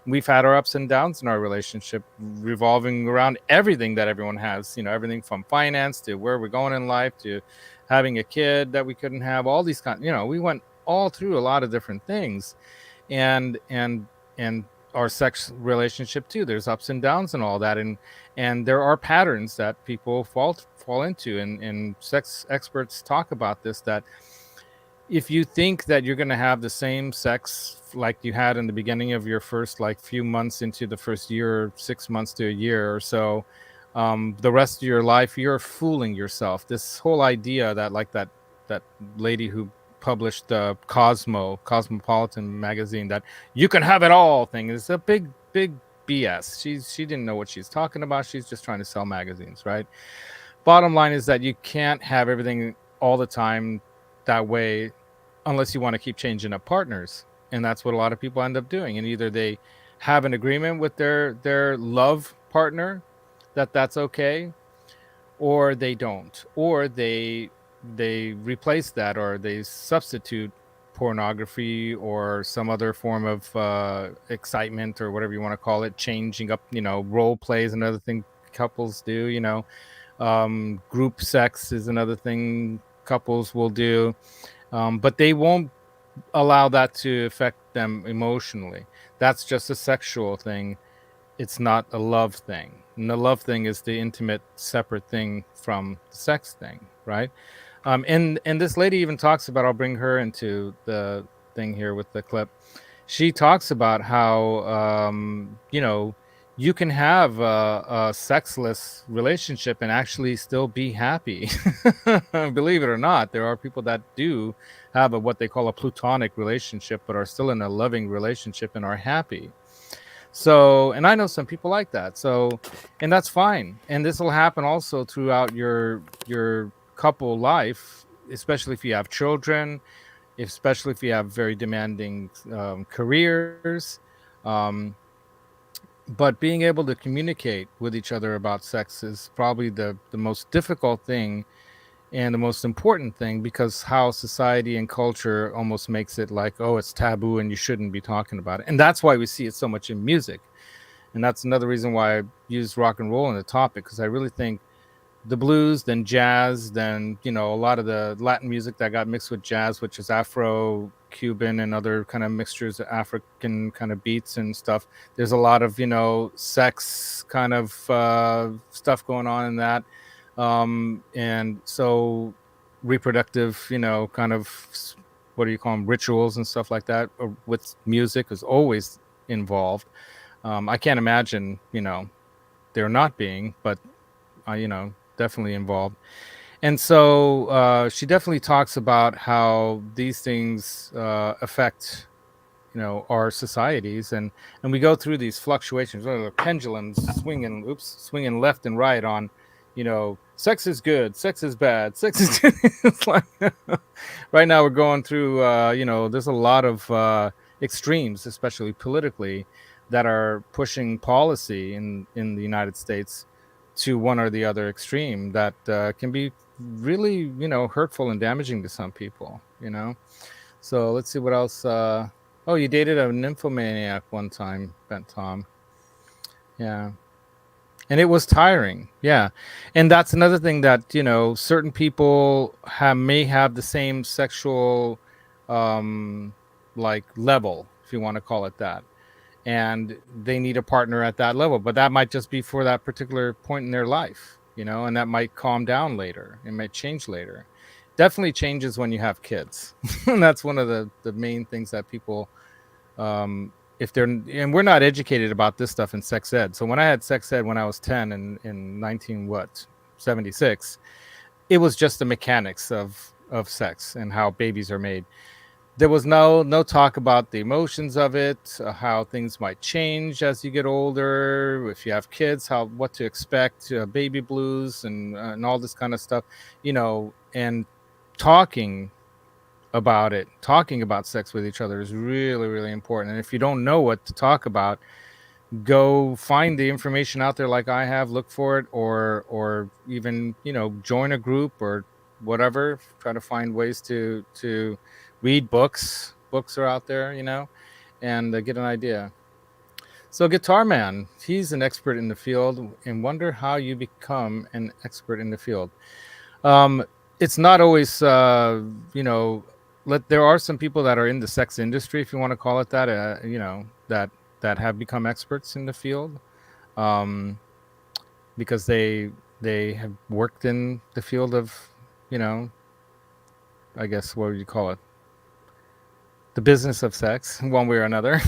we've had our ups and downs in our relationship, revolving around everything that everyone has, everything from finance to where we're going in life to having a kid that we couldn't have, all these we went all through a lot of different things, and our sex relationship too. There's ups and downs and all that, and there are patterns that people fall into, and sex experts talk about this, that if you think that you're going to have the same sex like you had in the beginning of your first few months into the first year, 6 months to a year or so, the rest of your life you're fooling yourself. This whole idea that, like that lady who published Cosmopolitan magazine, that you can have it all thing, is a big BS. She didn't know what she's talking about. She's just trying to sell magazines, right? Bottom line is that you can't have everything all the time that way, unless you want to keep changing up partners. And that's what a lot of people end up doing. And either they have an agreement with their love partner that that's okay, or they don't, or they replace that, or they substitute pornography or some other form of excitement, or whatever you want to call it, changing up, role plays, another thing couples do, group sex is another thing couples will do, but they won't allow that to affect them emotionally. That's just a sexual thing. It's not a love thing. And the love thing is the intimate, separate thing from the sex thing, right? And this lady even talks about, I'll bring her into the thing here with the clip. She talks about how, you can have a sexless relationship and actually still be happy. Believe it or not, there are people that do have what they call a platonic relationship, but are still in a loving relationship and are happy. So, and I know some people like that. So, and that's fine. And this will happen also throughout your couple life, especially if you have children, especially if you have very demanding careers. But being able to communicate with each other about sex is probably the most difficult thing and the most important thing, because how society and culture almost makes it like, oh, it's taboo and you shouldn't be talking about it. And that's why we see it so much in music. And that's another reason why I use rock and roll in the topic, because I really think the blues, then jazz, then, a lot of the Latin music that got mixed with jazz, which is Afro, Cuban, and other kind of mixtures of African kind of beats and stuff. There's a lot of, sex kind of stuff going on in that. And so reproductive, kind of, what do you call them, rituals and stuff like that with music is always involved. I can't imagine, there not being, but, definitely involved. And so she definitely talks about how these things affect, our societies, and we go through these fluctuations, the pendulums swinging left and right on, sex is good, sex is bad, sex is good. It's like, right now we're going through, there's a lot of extremes, especially politically, that are pushing policy in the United States to one or the other extreme that can be really, hurtful and damaging to some people, So let's see what else. Oh, you dated a nymphomaniac one time, Bent Tom. Yeah. And it was tiring. Yeah. And that's another thing that, certain people may have the same sexual like level, if you want to call it that. And they need a partner at that level, but that might just be for that particular point in their life, and that might calm down later. It might change later. Definitely changes when you have kids. And that's one of the main things that people, if they're, and we're not educated about this stuff in sex ed. So when I had sex ed when I was 10 in 1976, it was just the mechanics of sex and how babies are made. There was no talk about the emotions of it, how things might change as you get older, if you have kids, what to expect, baby blues and all this kind of stuff, and talking about it, talking about sex with each other is really, really important. And if you don't know what to talk about, go find the information out there like I have, look for it, or even, join a group or whatever, try to find ways to read books are out there, and get an idea. So Guitar Man, he's an expert in the field, and wonder how you become an expert in the field. It's not always, there are some people that are in the sex industry, if you want to call it that, that have become experts in the field, because they have worked in the field of, I guess, what would you call it? The business of sex, one way or another.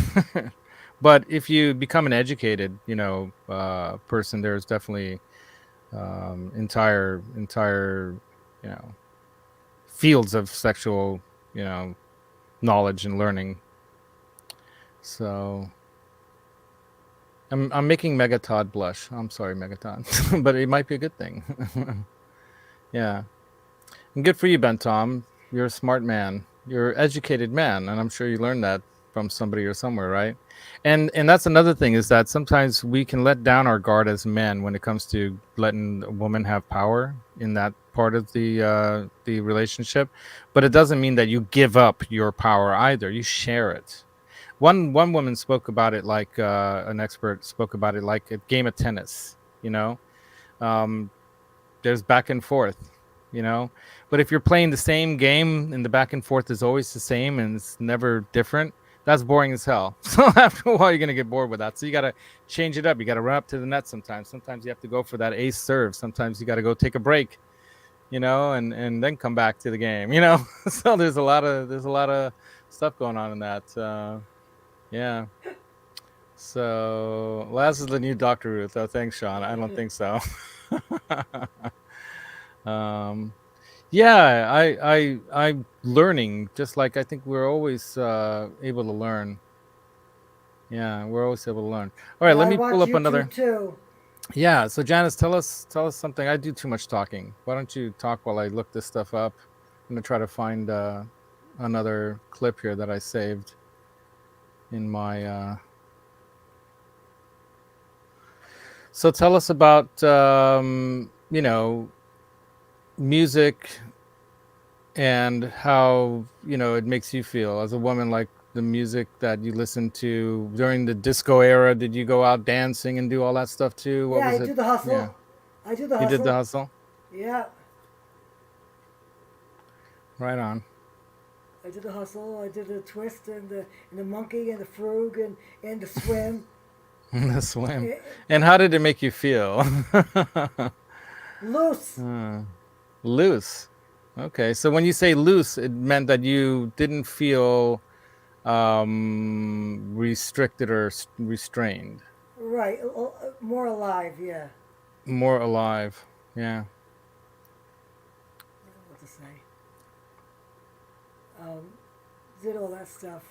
But if you become an educated, person, there's definitely entire fields of sexual knowledge and learning. So I'm making Megatod blush. I'm sorry, Megatod, but it might be a good thing. Yeah, and good for you, Ben Tom. You're a smart man. You're an educated man, and I'm sure you learned that from somebody or somewhere, right? And that's another thing, is that sometimes we can let down our guard as men when it comes to letting a woman have power in that part of the relationship. But it doesn't mean that you give up your power either. You share it. One woman spoke about it like an expert spoke about it like a game of tennis. There's back and forth, but if you're playing the same game and the back and forth is always the same and it's never different, that's boring as hell. So after a while, you're gonna get bored with that. So you gotta change it up. You gotta run up to the net sometimes. Sometimes you have to go for that ace serve. Sometimes you gotta go take a break, and then come back to the game. So there's a lot of stuff going on in that. Yeah. So Laz is the new Dr. Ruth. Oh, thanks, Sean. I don't think so. Yeah, I'm learning, just like I think we're always able to learn. Yeah, we're always able to learn. All right, let me pull up another. Too. Yeah, so Janice, tell us something. I do too much talking. Why don't you talk while I look this stuff up? I'm gonna try to find another clip here that I saved in my. So tell us about music and how it makes you feel as a woman, like the music that you listened to during the disco era. Did you go out dancing and do all that stuff too? What Yeah, was I it? do the hustle. Yeah. I do the hustle. You did the hustle? Yeah. Right on. I did the hustle. I did the twist and the monkey and the frog and the swim. The swim. And how did it make you feel? Loose. Loose. Okay, so when you say loose, it meant that you didn't feel restricted or restrained. Right, more alive, yeah. More alive, yeah. I don't know what to say. Did all that stuff.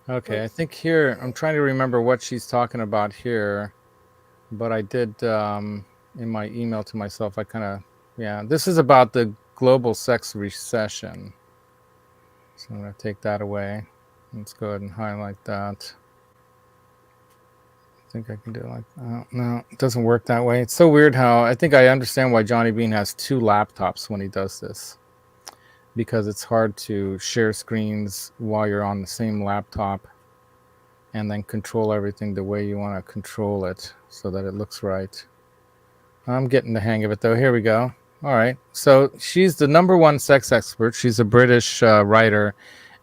Okay, I think here, I'm trying to remember what she's talking about here, but I did, in my email to myself, this is about the global sex recession. So I'm going to take that away. Let's go ahead and highlight that. I think I can do it like that. No, it doesn't work that way. It's so weird how I think I understand why Johnny Bean has 2 laptops when he does this, because it's hard to share screens while you're on the same laptop and then control everything the way you want to control it so that it looks right. I'm getting the hang of it though. Here we go. All right. So she's the #1 sex expert. She's a British writer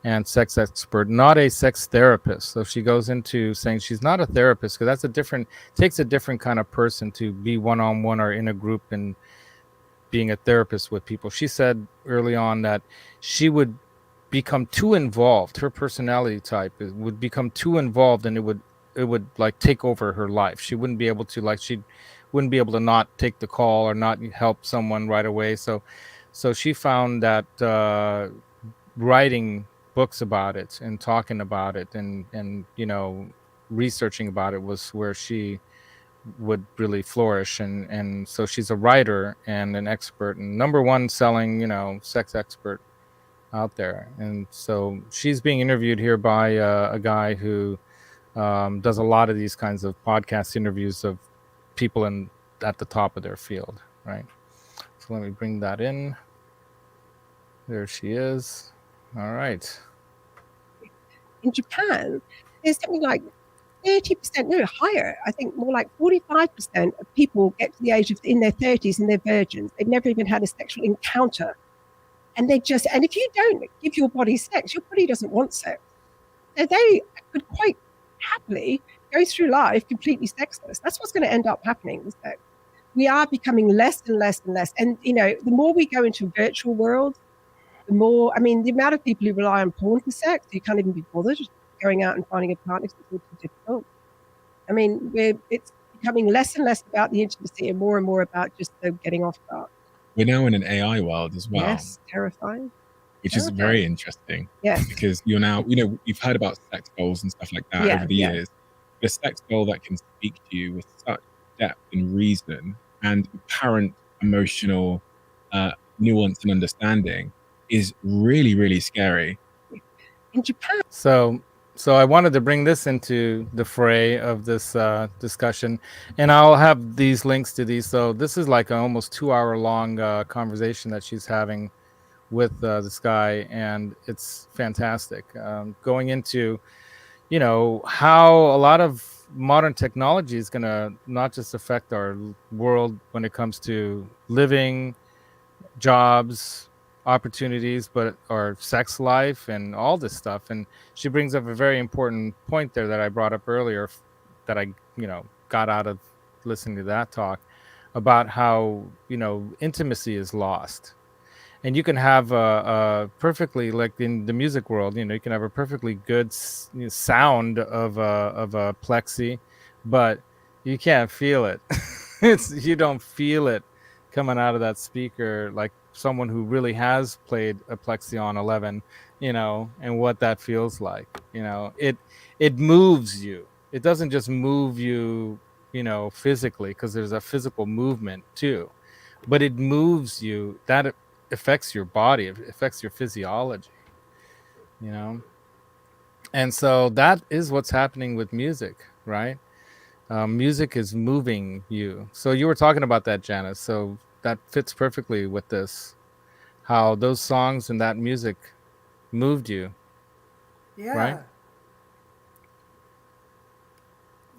and sex expert, not a sex therapist. So she goes into saying she's not a therapist, because takes a different kind of person to be one-on-one or in a group and being a therapist with people. She said early on that she would become too involved. Her personality type would become too involved, and it would like take over her life. She wouldn't be able to not take the call or not help someone right away. So she found that writing books about it and talking about it and researching about it was where she would really flourish. And so she's a writer and an expert and #1 selling sex expert out there. And so she's being interviewed here by a guy who does a lot of these kinds of podcast interviews of people at the top of their field, right? So let me bring that in. There she is. All right. In Japan, there's something like 30%, no, higher. I think more like 45% of people get to the age of in their 30s and they're virgins. They've never even had a sexual encounter. And if you don't give your body sex, your body doesn't want sex. So they could quite happily go through life completely sexless. That's what's going to end up happening with sex. We are becoming less and less and less. And, the more we go into a virtual world, the amount of people who rely on porn for sex, you can't even be bothered going out and finding a partner because it's too difficult. It's becoming less and less about the intimacy and more about just the getting off part. We're now in an AI world as well, Yes, terrifying. which is very interesting. Yes. Because you're now, you've heard about sex dolls and stuff like that over the years. But a sex doll that can speak to you with such depth and reason and apparent emotional nuance and understanding is really, really scary. In Japan. So I wanted to bring this into the fray of this discussion, and I'll have these links to these. So this is like an almost 2-hour long conversation that she's having with this guy, and it's fantastic. Going into, how a lot of modern technology is going to not just affect our world when it comes to living, jobs, opportunities, but our sex life and all this stuff. And she brings up a very important point there that I brought up earlier, that I got out of listening to that talk, about how intimacy is lost. And you can have a perfectly, like in the music world, you can have a perfectly good sound of a plexi, but you can't feel it. You don't feel it coming out of that speaker like someone who really has played a plexi on 11, and what that feels like. It moves you. It doesn't just move you, physically, because there's a physical movement too, but it moves you. That affects your body, it affects your physiology, and so that is what's happening with music, right? Music is moving you. So you were talking about that, Janice, so that fits perfectly with this, how those songs and that music moved you. Right?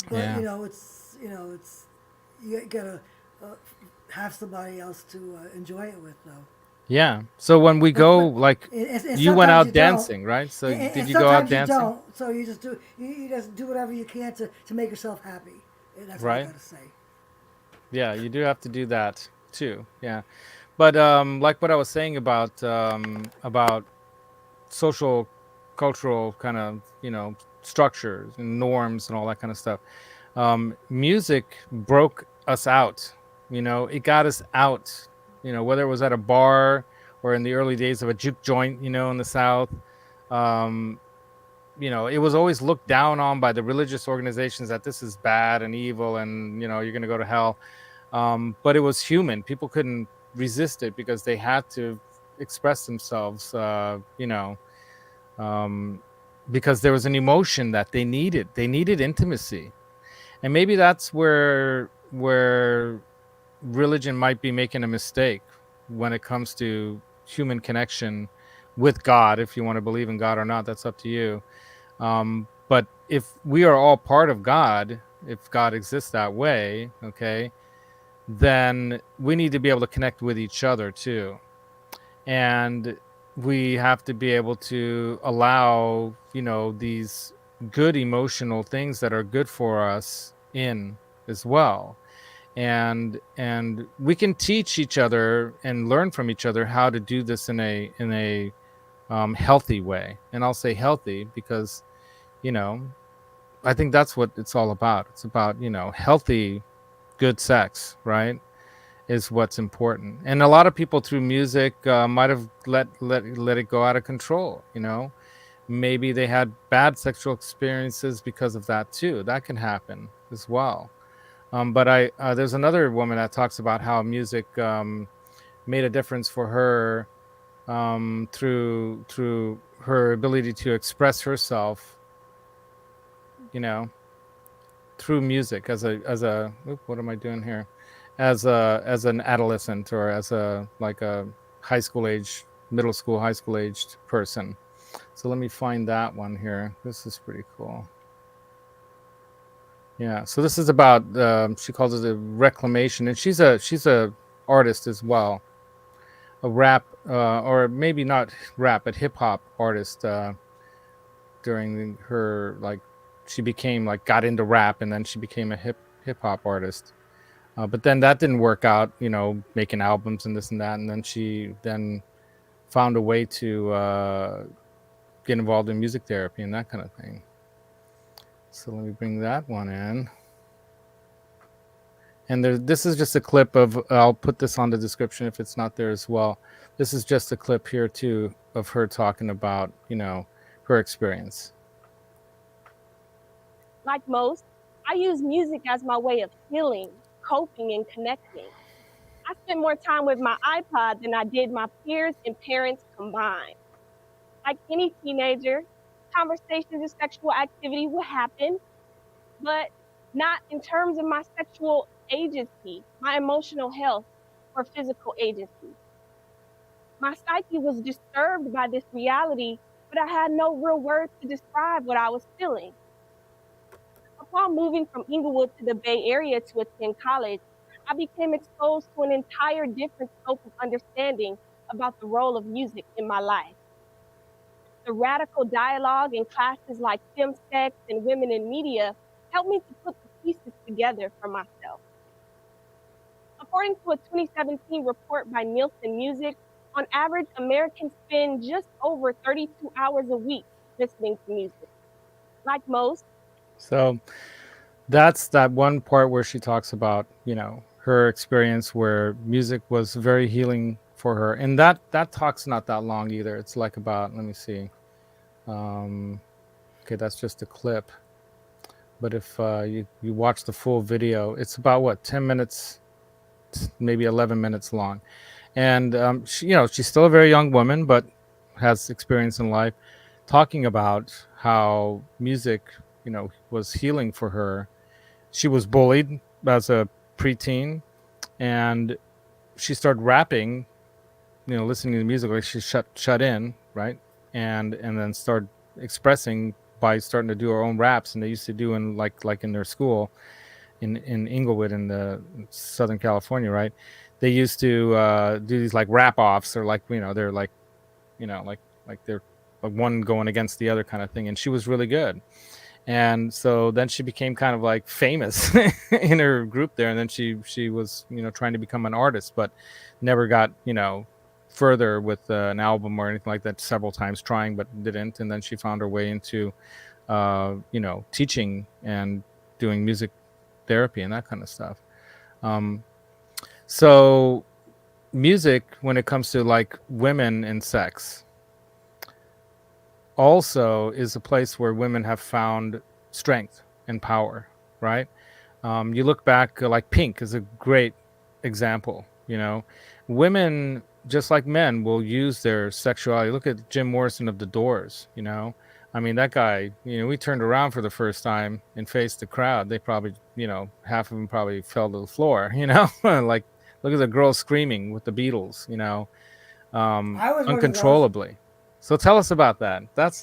But Yeah. it's you gotta have somebody else to enjoy it with, though. Yeah. So when we go, like, And you went sometimes out you dancing, don't. right? So And did you go out sometimes you dancing? don't. So you just do you just do whatever you can to make yourself happy. And that's what I Right. gotta say. Yeah, you do have to do that too. Yeah. But like what I was saying about social, cultural kind of, structures and norms and all that kind of stuff. Music broke us out. It got us out. Whether it was at a bar or in the early days of a juke joint, in the South. It was always looked down on by the religious organizations that this is bad and evil, and you're going to go to hell. But it was human. People couldn't resist it because they had to express themselves. Because there was an emotion that they needed. They needed intimacy, and maybe that's where religion might be making a mistake when it comes to human connection with God. If you want to believe in God or not, that's up to you. But if we are all part of God, if God exists that way, okay, then we need to be able to connect with each other too. And we have to be able to allow, these good emotional things that are good for us in as well. And we can teach each other and learn from each other how to do this in a healthy way. And I'll say healthy because, I think that's what it's all about. It's about, healthy, good sex, right? Is what's important. And a lot of people through music might have let it go out of control. Maybe they had bad sexual experiences because of that too. That can happen as well. But there's another woman that talks about how music made a difference for her through her ability to express herself, through music as a what am I doing here? As an adolescent, or as a high school age, middle school, high school aged person. So let me find that one here. This is pretty cool. Yeah. So this is about she calls it a reclamation, and she's a artist as well, a rap or maybe not rap, but hip hop artist. During her she became got into rap, and then she became a hip hop artist. But then that didn't work out, making albums and this and that. And then she found a way to get involved in music therapy and that kind of thing. So let me bring that one in. And this is just a clip of, I'll put this on the description if it's not there as well. This is just a clip here too of her talking about, her experience. Like most, I use music as my way of healing, coping, and connecting. I spent more time with my iPod than I did my peers and parents combined. Like any teenager, conversations of sexual activity will happen, but not in terms of my sexual agency, my emotional health, or physical agency. My psyche was disturbed by this reality, but I had no real words to describe what I was feeling. Upon moving from Inglewood to the Bay Area to attend college, I became exposed to an entire different scope of understanding about the role of music in my life. The radical dialogue in classes like FemSex and Women in Media helped me to put the pieces together for myself. According to a 2017 report by Nielsen Music, on average, Americans spend just over 32 hours a week listening to music. Like most. So that's that one part where she talks about, her experience where music was very healing for her. And that talk's not that long either. It's like about, let me see. Okay, that's just a clip. But if you watch the full video, it's about what, 10 minutes, maybe 11 minutes long. And she's still a very young woman, but has experience in life, talking about how music, was healing for her. She was bullied as a preteen, and she started rapping, listening to music, like she shut in, right? And then started expressing by starting to do her own raps, and they used to do in like in their school in Inglewood in the Southern California, right? They used to do these like rap offs, or they're like they're like one going against the other kind of thing, and she was really good. And so then she became kind of like famous in her group there, and then she was trying to become an artist, but never got further with an album or anything like that, several times trying but didn't. And then she found her way into teaching and doing music therapy and that kind of stuff. So music, when it comes to like women and sex, also is a place where women have found strength and power, right? You look back, like Pink is a great example. Women, just like men, will use their sexuality. Look at Jim Morrison of The Doors. I mean, that guy, we turned around for the first time and faced the crowd. They probably, half of them probably fell to the floor, like, look at the girl screaming with the Beatles, uncontrollably. So tell us about that.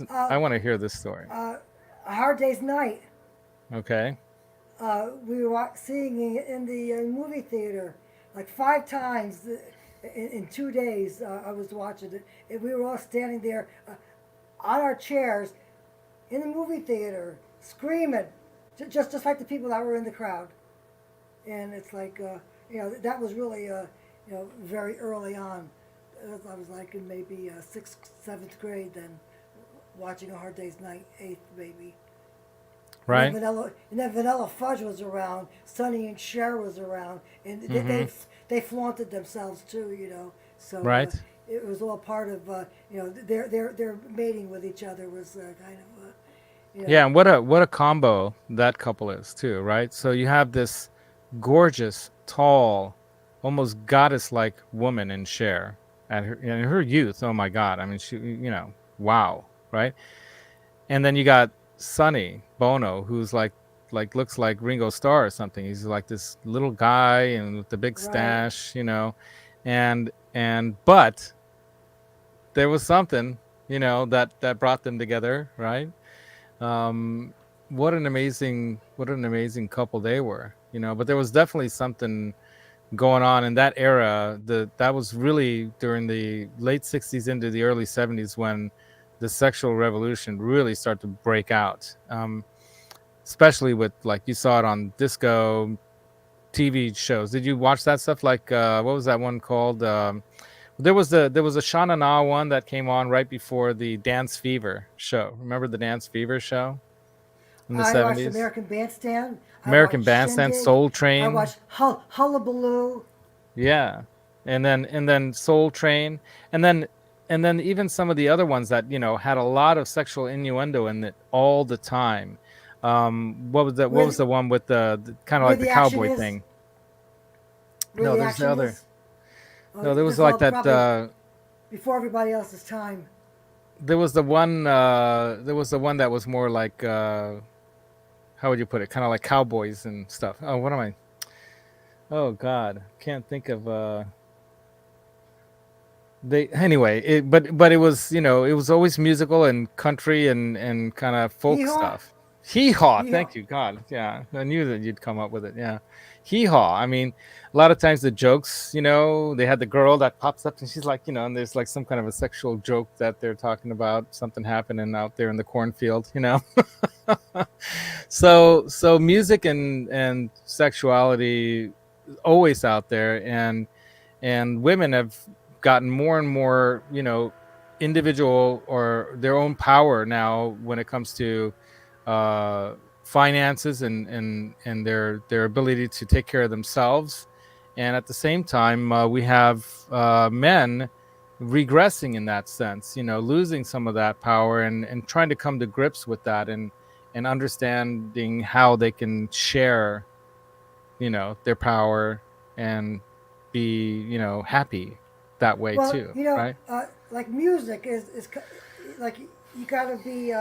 I want to hear this story. A Hard Day's Night. Okay. We were seeing it in the movie theater like 5 times in 2 days. I was watching it. And we were all standing there on our chairs in the movie theater screaming, just like the people that were in the crowd. And it's like, that was really, very early on. I was like in maybe 6th, 7th grade then, watching A Hard Day's Night, 8th maybe. Right. And then Vanilla Fudge was around, Sonny and Cher was around, and they flaunted themselves too, So right. It was all part of their mating with each other was kind of Yeah, and what a combo that couple is too, right? So you have this gorgeous, tall, almost goddess-like woman in Cher. In her youth, oh my God! I mean, she, wow, right? And then you got Sonny Bono, who's like looks like Ringo Starr or something. He's like this little guy and with the big stash, but there was something, that brought them together, right? What an amazing couple they were, But there was definitely something going on in that era. That was really during the late 60s into the early 70s when the sexual revolution really started to break out, especially with, like, you saw it on disco TV shows. Did you watch that stuff? Like what was that one called? There was a Shana Na one that came on right before the Dance Fever show. Remember the Dance Fever show? in the I watched 70s. American Bandstand. American watched Bandstand, Shindig. Soul I Train. watched Hullabaloo. Yeah. And then Soul Train, and then even some of the other ones that, you know, had a lot of sexual innuendo in it all the time. What was the one with the kind of like the cowboy thing? No, there's the other. No, there was like that before everybody else's time. there was the one that was more like how would you put it? Kind of like cowboys and stuff. Oh, what am I? Oh God, can't think of but it was, you know, it was always musical and country and kind of folk stuff. Hee-haw, thank you, God. Yeah, I knew that you'd come up with it. Yeah, hee-haw. I mean, a lot of times the jokes, you know, they had the girl that pops up and she's like, you know, and there's like some kind of a sexual joke that they're talking about, something happening out there in the cornfield, you know. So music and sexuality always out there, and women have gotten more and more, you know, individual or their own power now when it comes to finances and their ability to take care of themselves. And at the same time, we have men regressing in that sense, you know, losing some of that power and trying to come to grips with that and understanding how they can share, you know, their power and be, you know, happy that way too, you know, right? Like music is like you got to be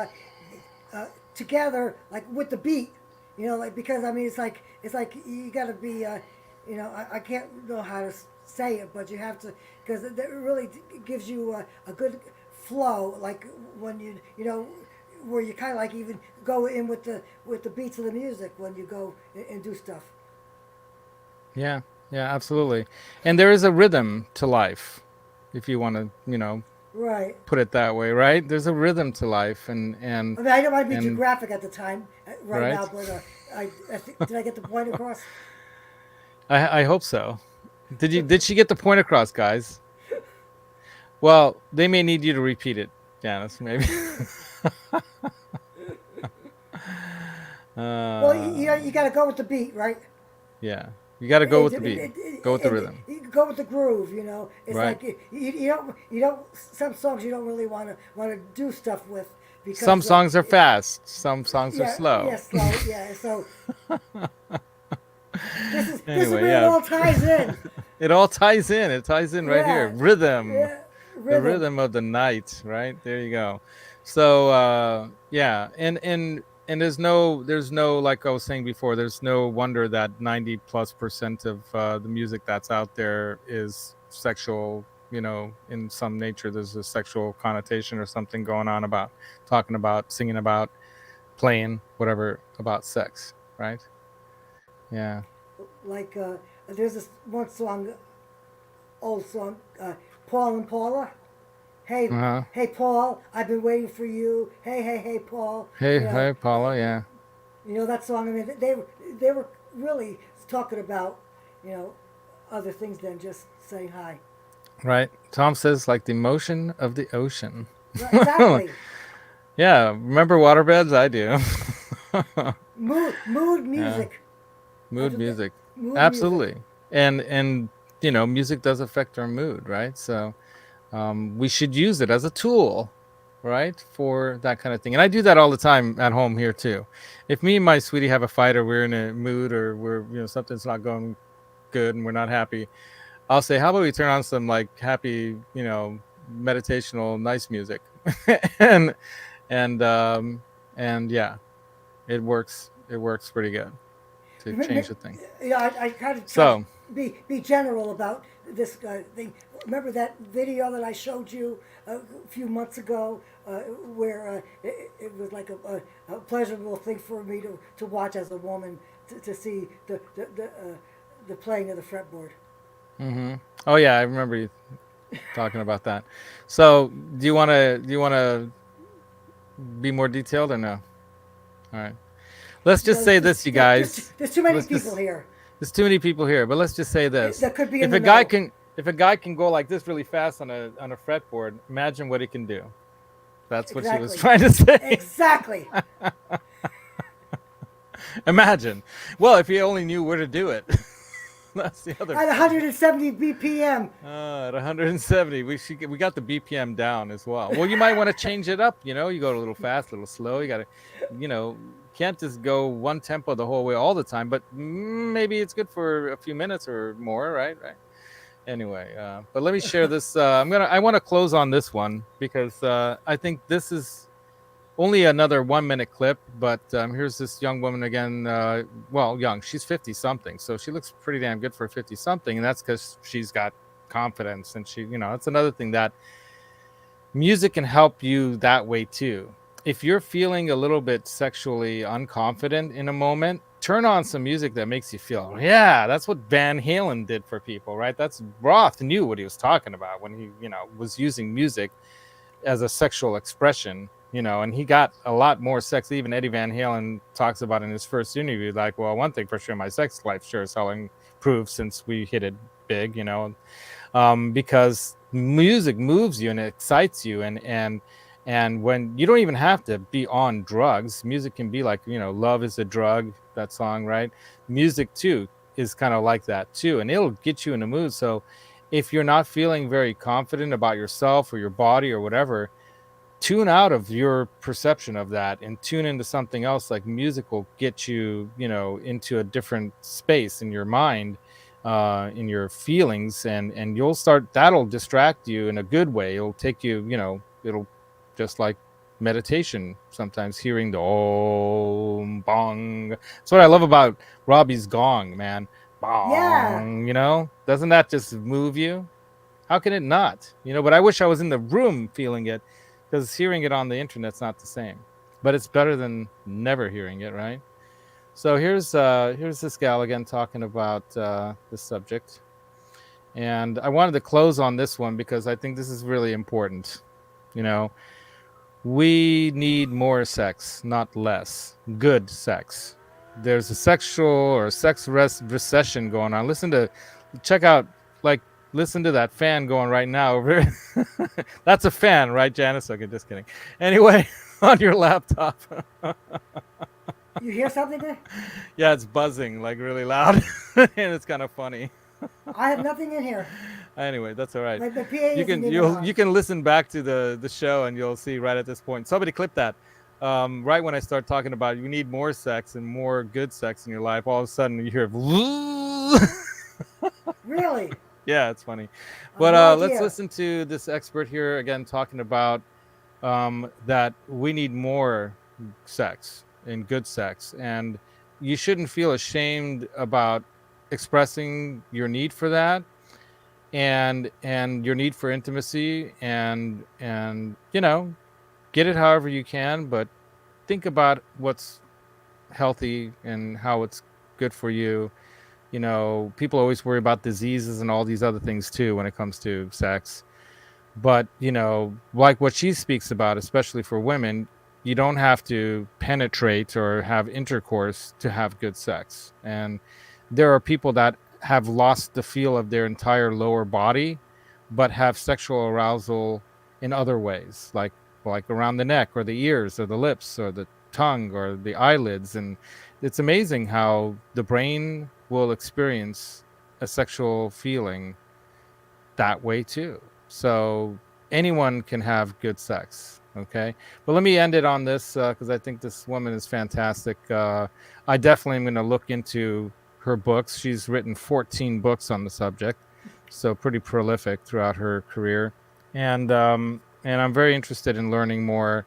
together, like with the beat, you know, like, because I mean it's like you got to be, you know, I can't know how to say it, but you have to, because it really gives you a good flow, like when you know, where you kind of like even go in with the beats of the music when you go and do stuff. Yeah, absolutely. And there is a rhythm to life, if you want to, you know, right, put it that way, right? There's a rhythm to life, and I mean, I don't want to be too graphic at the time, right now, but I think, did I get the point across? I hope so. Did she get the point across, guys? Well, they may need you to repeat it, Janice, maybe. Well, you got to go with the beat, right? Yeah, you got to go with the beat. Go with the rhythm. Go with the groove. You know, it's right. Like you don't. Some songs you don't really want to do stuff with, because some songs are fast. Some songs are slow. Yeah, slow. Yeah, so. This Anyway, is where it all ties in. It all ties in. It ties in right here. Rhythm. Yeah, the rhythm of the night, right? There you go. So yeah, and there's no, like I was saying before, there's no wonder that 90+% of the music that's out there is sexual, you know, in some nature. There's a sexual connotation or something going on about talking about, singing about, playing, whatever, about sex, right? Yeah. Like there's this one song, old song, Paul and Paula. Hey, hey, Paul, I've been waiting for you. Hey, Paul. Hey, Paula, yeah. You know that song. I mean, they were really talking about, you know, other things than just saying hi. Right. Tom says like the motion of the ocean. Exactly. Yeah. Remember waterbeds? I do. Mood music. Yeah. Mood music. Absolutely. Music. And you know, music does affect our mood, right? So we should use it as a tool, right, for that kind of thing. And I do that all the time at home here too. If me and my sweetie have a fight, or we're in a mood, or we're, you know, something's not going good and we're not happy, I'll say, how about we turn on some like happy, you know, meditational, nice music. and yeah, it works pretty good to change the thing. Yeah, I kind of try to be general about this thing. Remember that video that I showed you a few months ago, where it was like a pleasurable thing for me to watch as a woman, to see the playing of the fretboard. Mm-hmm. Oh yeah, I remember you talking about that. So do you want to be more detailed or no? All right. Let's just say this, you guys. There's too many people here. There's too many people here, but let's just say this. That could be if a guy can go like this really fast on a fretboard, imagine what he can do. That's what she was trying to say. Exactly. Imagine. Well, if you only knew where to do it. That's the other. At 170 BPM. At 170, we got the BPM down as well. Well, you might want to change it up. You go a little fast, a little slow. You got to, can't just go one tempo the whole way all the time. But maybe it's good for a few minutes or more, right? Anyway, but let me share this. I want to close on this one because I think this is only another 1 minute clip, but here's this young woman again. Young. She's 50 something, so she looks pretty damn good for 50 something, and that's because she's got confidence, and she, that's another thing that music can help you that way too. If you're feeling a little bit sexually unconfident in a moment, turn on some music that makes you feel, yeah, that's what Van Halen did for people, right? That's Roth knew what he was talking about when he, was using music as a sexual expression. And he got a lot more sex. Even Eddie Van Halen talks about in his first interview, like, well, one thing for sure, my sex life sure is improved since we hit it big, because music moves you and it excites you. And when you don't even have to be on drugs, music can be like, love is a drug, that song, right? Music too is kind of like that too. And it'll get you in the mood. So if you're not feeling very confident about yourself or your body or whatever, tune out of your perception of that and tune into something else. Like music will get you, into a different space in your mind, in your feelings, and you'll start, that'll distract you in a good way. It'll take you, it'll just like meditation, sometimes hearing the om bong. That's what I love about Robbie's gong, man. Bong, Yeah. Doesn't that just move you? How can it not? But I wish I was in the room feeling it, because hearing it on the internet's not the same, but it's better than never hearing it, right? So here's this gal again talking about this subject, and I wanted to close on this one because I think this is really important. We need more sex, not less. Good sex. There's a sexual or sex recession going on. Listen to that fan going right now. That's a fan, right, Janice? Okay, just kidding. Anyway, on your laptop. You hear something there? Yeah, it's buzzing like really loud, and it's kind of funny. I have nothing in here. Anyway, that's all right. Like the PA You can listen back to the show and you'll see right at this point. Somebody clip that. Right when I start talking about you need more sex and more good sex in your life, all of a sudden you hear Really? Yeah, it's funny. But let's listen to this expert here again talking about that we need more sex and good sex, and you shouldn't feel ashamed about expressing your need for that and your need for intimacy and get it however you can, but think about what's healthy and how it's good for you. People always worry about diseases and all these other things too when it comes to sex, but like what she speaks about, especially for women, you don't have to penetrate or have intercourse to have good sex. And there are people that have lost the feel of their entire lower body, but have sexual arousal in other ways, like around the neck or the ears or the lips or the tongue or the eyelids. And it's amazing how the brain will experience a sexual feeling that way too. So anyone can have good sex. Okay, but let me end it on this because I think this woman is fantastic. I definitely am going to look into her books. She's written 14 books on the subject, so pretty prolific throughout her career. And I'm very interested in learning more.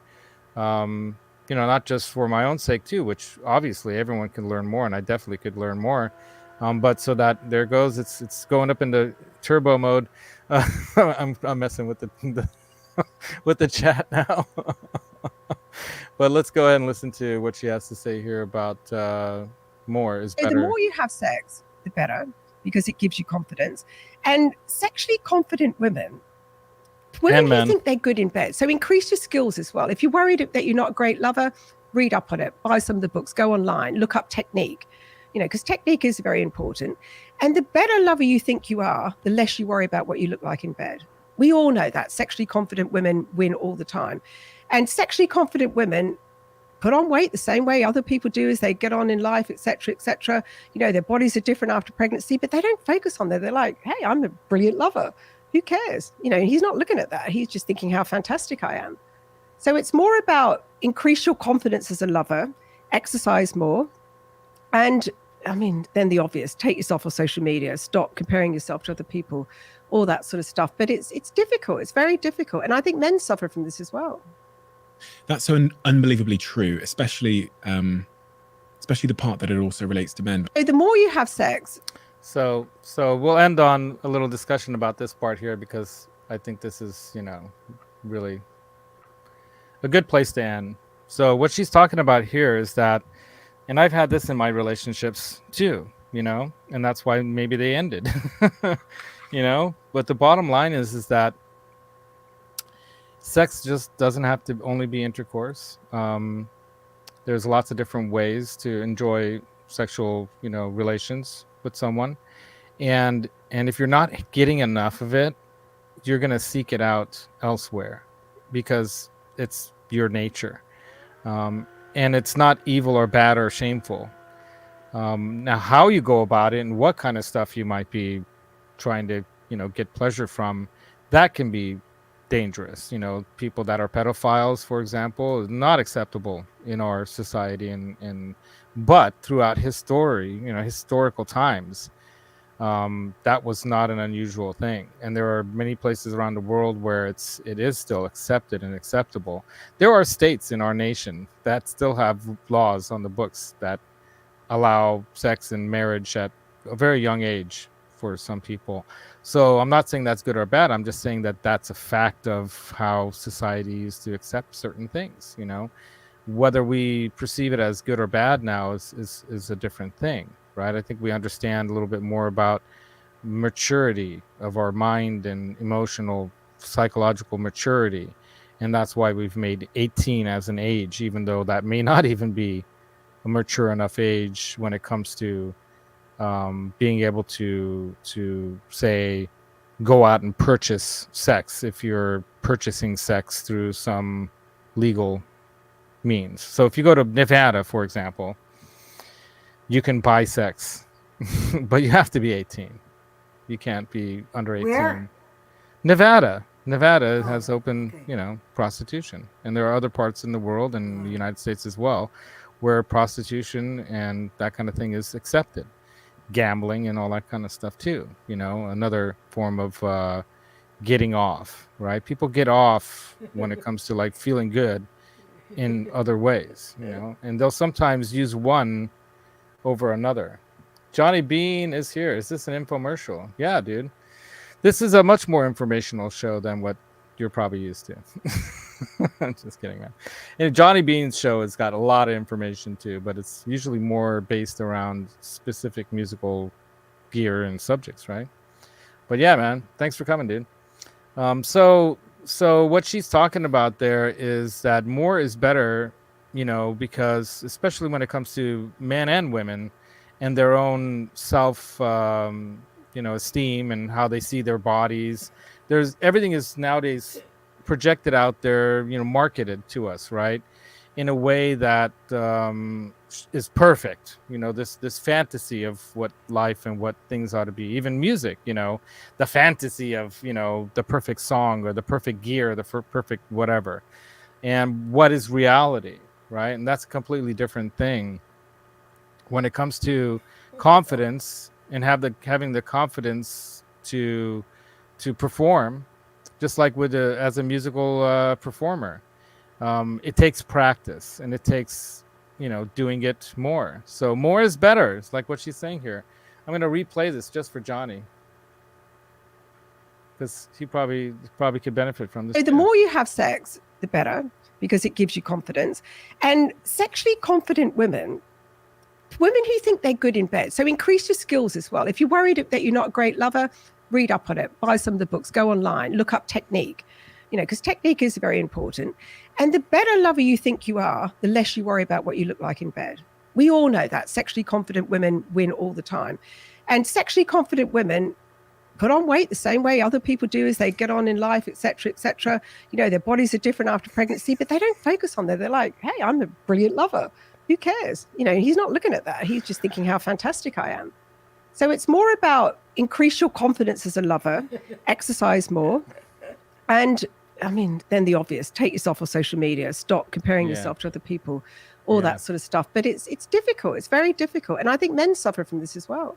Not just for my own sake too, which obviously everyone can learn more, and I definitely could learn more. But so that there goes, it's going up into turbo mode. I'm messing with the with the chat now. But let's go ahead and listen to what she has to say here about more is better. The more you have sex, the better, because it gives you confidence. And sexually confident women who think they're good in bed. So increase your skills as well. If you're worried that you're not a great lover, read up on it, buy some of the books, go online, look up technique, because technique is very important. And the better lover you think you are, the less you worry about what you look like in bed. We all know that sexually confident women win all the time. And sexually confident women put on weight the same way other people do as they get on in life, etc., etc. You know, their bodies are different after pregnancy, but they don't focus on that. They're like, hey, I'm a brilliant lover. Who cares? You know, he's not looking at that. He's just thinking how fantastic I am. So it's more about increase your confidence as a lover, exercise more, and I mean, then the obvious, take yourself off social media, stop comparing yourself to other people, all that sort of stuff. But it's difficult. It's very difficult. And I think men suffer from this as well. That's so unbelievably true, especially the part that it also relates to men. So the more you have sex. So we'll end on a little discussion about this part here, because I think this is, you know, really a good place to end. So what she's talking about here is that, and I've had this in my relationships too, you know, and that's why maybe they ended, you know, but the bottom line is that sex just doesn't have to only be intercourse. There's lots of different ways to enjoy sexual, you know, relations with someone. And if you're not getting enough of it, you're going to seek it out elsewhere, because it's your nature. And it's not evil or bad or shameful. Now, how you go about it and what kind of stuff you might be trying to, you know, get pleasure from, that can be dangerous. You know, people that are pedophiles, for example, is not acceptable in our society. But throughout history, you know, historical times, that was not an unusual thing. And there are many places around the world where it is still accepted and acceptable. There are states in our nation that still have laws on the books that allow sex and marriage at a very young age for some people. So I'm not saying that's good or bad. I'm just saying that that's a fact of how society used to accept certain things. You know, whether we perceive it as good or bad now is a different thing, right? I think we understand a little bit more about maturity of our mind and emotional, psychological maturity. And that's why we've made 18 as an age, even though that may not even be a mature enough age when it comes to being able to say, go out and purchase sex if you're purchasing sex through some legal means. So if you go to Nevada, for example, you can buy sex, but you have to be 18. You can't be under 18. Where? Nevada has open, you know, prostitution. And there are other parts in the world, and the United States as well, where prostitution and that kind of thing is accepted. Gambling and all that kind of stuff too, you know, another form of getting off, right? People get off when it comes to like feeling good in other ways, you know, and they'll sometimes use one over another. Johnny Bean is here. Is this an infomercial? Yeah, dude. This is a much more informational show than what you're probably used to. I'm just kidding, man. And Johnny Bean's show has got a lot of information too, but it's usually more based around specific musical gear and subjects, right? But yeah, man, thanks for coming, dude. So what she's talking about there is that more is better, you know, because especially when it comes to men and women and their own self, you know, esteem and how they see their bodies. Everything is nowadays projected out there, you know, marketed to us, right, in a way that is perfect. You know, this fantasy of what life and what things ought to be. Even music, you know, the fantasy of, you know, the perfect song or the perfect gear, the perfect whatever, and what is reality, right? And that's a completely different thing when it comes to confidence and having the confidence to perform. Just like as a musical performer, it takes practice and it takes, you know, doing it more. So more is better. It's like what she's saying here. I'm going to replay this just for Johnny, because he probably could benefit from this. So the more you have sex, the better, because it gives you confidence. And sexually confident women who think they're good in bed. So increase your skills as well. If you're worried that you're not a great lover, read up on it, buy some of the books, go online, look up technique, you know, because technique is very important. And the better lover you think you are, the less you worry about what you look like in bed. We all know that sexually confident women win all the time. And sexually confident women put on weight the same way other people do as they get on in life, etc., etc. You know, their bodies are different after pregnancy, but they don't focus on that. They're like, hey, I'm a brilliant lover. Who cares? You know, he's not looking at that. He's just thinking how fantastic I am. So it's more about increase your confidence as a lover, exercise more, and I mean, then the obvious, take yourself off social media, stop comparing yourself to other people, all that sort of stuff. But it's difficult. It's very difficult. And I think men suffer from this as well.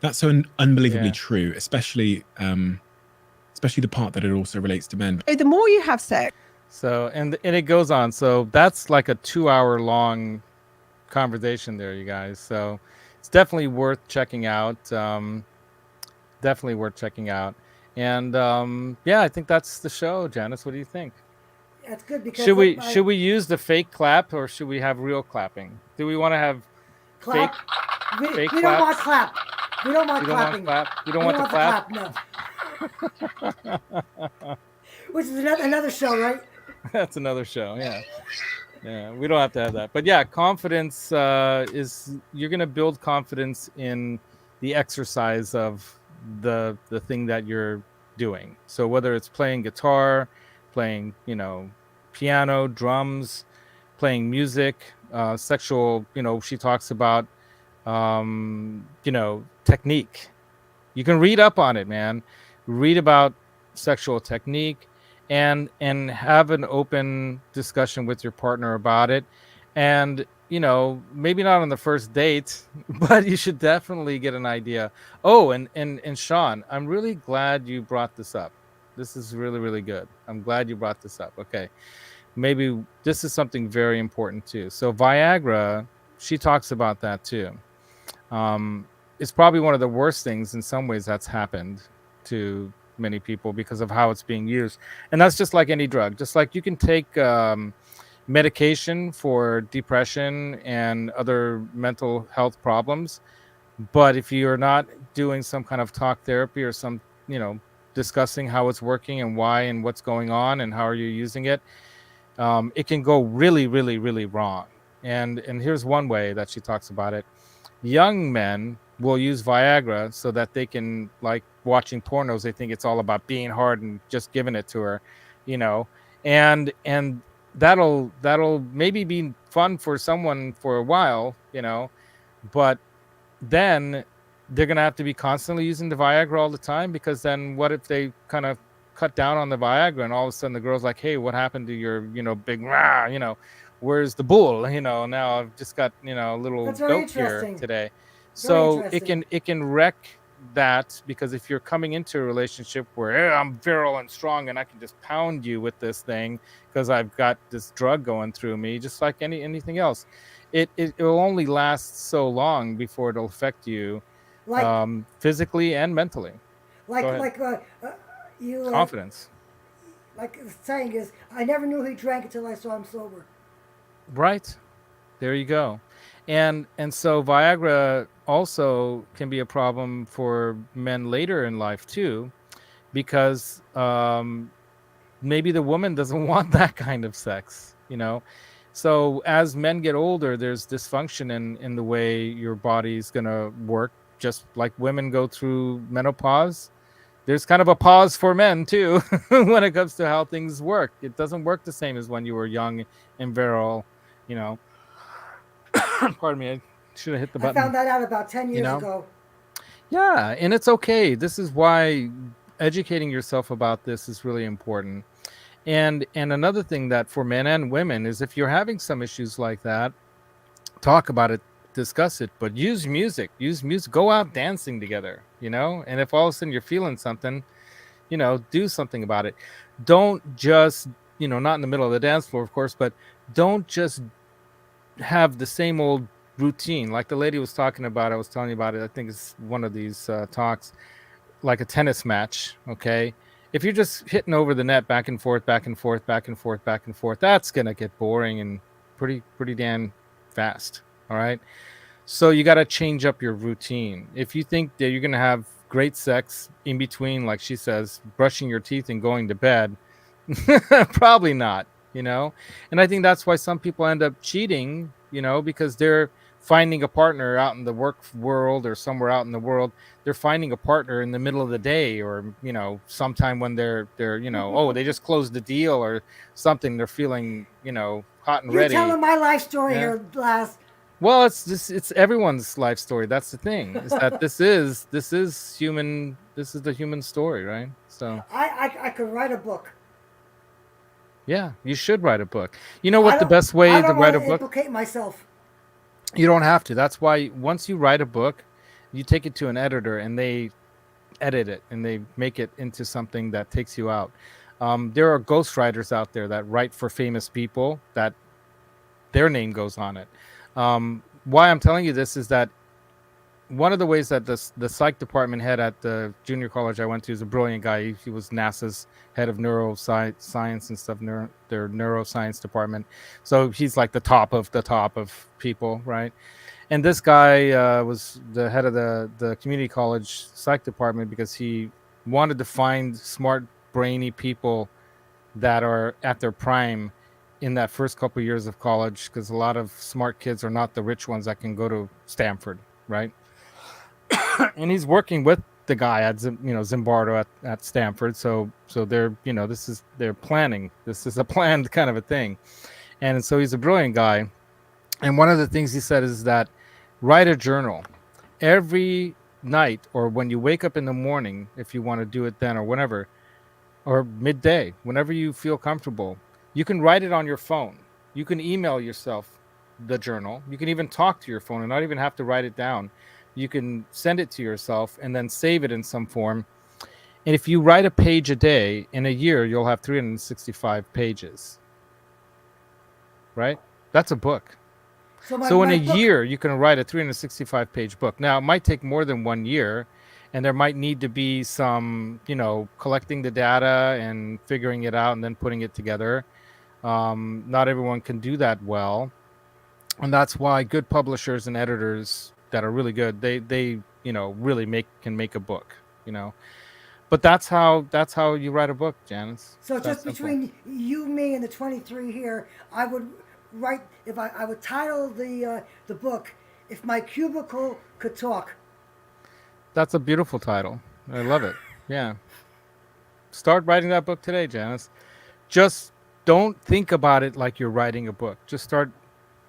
That's so unbelievably true, especially the part that it also relates to men. So the more you have sex. So, and it goes on. So that's like a 2-hour long conversation there, you guys. So it's definitely worth checking out. Definitely worth checking out. And yeah, I think that's the show. Janice, what do you think? That's good because should we use the fake clap or should we have real clapping? Do we want to have clap? fake we don't want clap. We don't want clapping. You don't want the clap? No. Which is another show, right? That's another show. Yeah. We don't have to have that. But yeah, confidence is you're gonna build confidence in the exercise of the thing that you're doing. So whether it's playing guitar, playing, piano, drums, playing music, sexual, she talks about, technique. You can read up on it, man. Read about sexual technique and have an open discussion with your partner about it. And, maybe not on the first date, but you should definitely get an idea. Oh, and Sean, I'm really glad you brought this up. This is really, really good. I'm glad you brought this up. Okay. Maybe this is something very important too. So Viagra, she talks about that too. It's probably one of the worst things in some ways that's happened to many people because of how it's being used. And that's just like any drug. Just like you can take medication for depression and other mental health problems, but if you're not doing some kind of talk therapy or some, discussing how it's working and why and what's going on and how are you using it, it can go really, really, really wrong. And here's one way that she talks about it. Young men will use Viagra so that they can, like watching pornos, they think it's all about being hard and just giving it to her, and that'll maybe be fun for someone for a while, but then they're going to have to be constantly using the Viagra all the time, because then what if they kind of cut down on the Viagra and all of a sudden the girl's like, hey, what happened to your, big, where's the bull? Now I've just got, a little goat here today. So it can wreck that, because if you're coming into a relationship where, hey, I'm virile and strong and I can just pound you with this thing because I've got this drug going through me, just like anything else, it will only last so long before it'll affect you, like, physically and mentally. Confidence. Like the saying is, I never knew he drank until I saw him sober. Right. There you go. And so Viagra also can be a problem for men later in life too, because maybe the woman doesn't want that kind of sex, So as men get older, there's dysfunction in the way your body's gonna work. Just like women go through menopause, there's kind of a pause for men too when it comes to how things work. It doesn't work the same as when you were young and virile, Pardon me, I should have hit the button. I found that out about 10 years ago. Yeah, and it's okay. This is why educating yourself about this is really important. And another thing that for men and women is, if you're having some issues like that, talk about it, discuss it, but use music, go out dancing together, and if all of a sudden you're feeling something, do something about it. Don't just, not in the middle of the dance floor, of course, but don't just have the same old routine like the lady was talking about. I was telling you about it. I think it's one of these talks, like a tennis match. Okay, if you're just hitting over the net back and forth, back and forth, back and forth, back and forth, that's gonna get boring and pretty damn fast. All right, so you got to change up your routine. If you think that you're gonna have great sex in between, like she says, brushing your teeth and going to bed, probably not. And I think that's why some people end up cheating, because they're finding a partner out in the work world or somewhere out in the world. They're finding a partner in the middle of the day, or sometime when they're oh, they just closed the deal or something. They're feeling hot and You're ready. telling my life story Yeah. here, Laz. Well, it's everyone's life story. That's the thing, is that this is human. This is the human story, right? So I could write a book. yeah, you should write a book. You know what the best I way to don't write a want to book? implicate myself. You don't have to. That's why once you write a book, you take it to an editor and they edit it and they make it into something that takes you out. There are ghostwriters out there that write for famous people that their name goes on it. Why I'm telling you this is that one of the ways that the psych department head at the junior college I went to is a brilliant guy. He was NASA's head of neuroscience and stuff, their neuroscience department. So he's like the top of people, right? And this guy was the head of the community college psych department because he wanted to find smart, brainy people that are at their prime in that first couple of years of college, because a lot of smart kids are not the rich ones that can go to Stanford, right? And he's working with the guy at Zimbardo at Stanford, so they're they're planning. This is a planned kind of a thing, and so he's a brilliant guy. And one of the things he said is that write a journal every night, or when you wake up in the morning, if you want to do it then or whenever, or midday, whenever you feel comfortable. You can write it on your phone. You can email yourself the journal. You can even talk to your phone and not even have to write it down. You can send it to yourself and then save it in some form. And if you write a page a day, in a year, you'll have 365 pages. Right? That's a book. So in a year, you can write a 365-page book. Now, it might take more than 1 year, and there might need to be some, collecting the data and figuring it out and then putting it together. Not everyone can do that well. And that's why good publishers and editors that are really good, they really can make a book, But that's how you write a book, Janice. So just between you, me, and the 23 here, I would write, if I would title the book, "If My Cubicle Could Talk." That's a beautiful title. I love it. Yeah. Start writing that book today, Janice. Just don't think about it like you're writing a book. Just start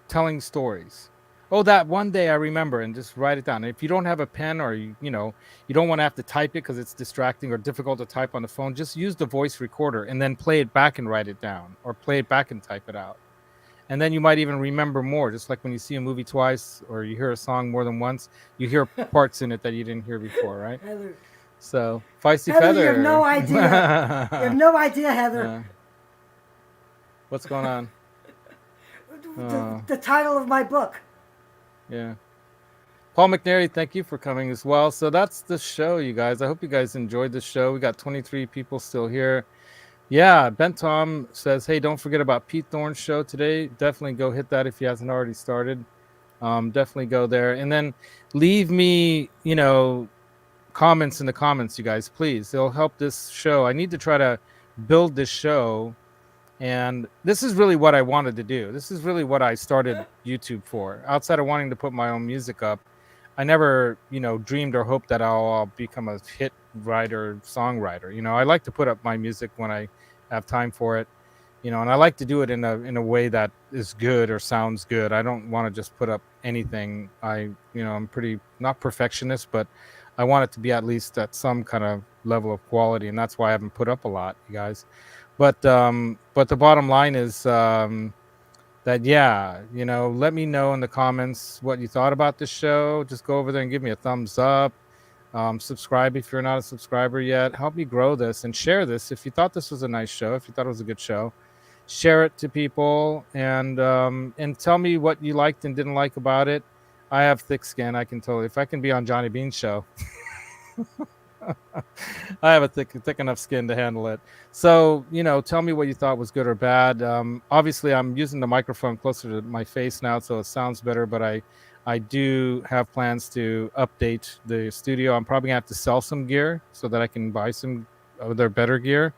telling stories. Oh, that one day I remember, and just write it down. And if you don't have a pen, or you don't want to have to type it because it's distracting or difficult to type on the phone, just use the voice recorder and then play it back and write it down, or play it back and type it out. And then you might even remember more, just like when you see a movie twice or you hear a song more than once, you hear parts in it that you didn't hear before, right? Heather. So, Feisty Heather, Feather. you have no idea. You have no idea, Heather. Yeah. What's going on? The title of my book. Yeah. Paul McNary, thank you for coming as well. So that's the show, you guys. I hope you guys enjoyed the show. We got 23 people still here. Yeah, Ben Tom says, hey, don't forget about Pete Thorne's show today. Definitely go hit that if he hasn't already started. Definitely go there. And then leave me, comments in the comments, you guys, please. It'll help this show. I need to try to build this show. And this is really what I wanted to do. This is really what I started YouTube for. Outside of wanting to put my own music up, I never, dreamed or hoped that I'll become a hit writer, songwriter. I like to put up my music when I have time for it, and I like to do it in a way that is good or sounds good. I don't want to just put up anything. I'm pretty, not perfectionist, but I want it to be at least at some kind of level of quality, and that's why I haven't put up a lot, you guys. But the bottom line is that, let me know in the comments what you thought about this show. Just go over there and give me a thumbs up. Subscribe if you're not a subscriber yet. Help me grow this, and share this if you thought this was a nice show. If you thought it was a good show, share it to people, and tell me what you liked and didn't like about it. I have thick skin. I can totally, if I can be on Johnny Bean's show. I have a thick enough skin to handle it. So, tell me what you thought was good or bad. Obviously, I'm using the microphone closer to my face now, so it sounds better, but I do have plans to update the studio. I'm probably going to have to sell some gear so that I can buy some other better gear.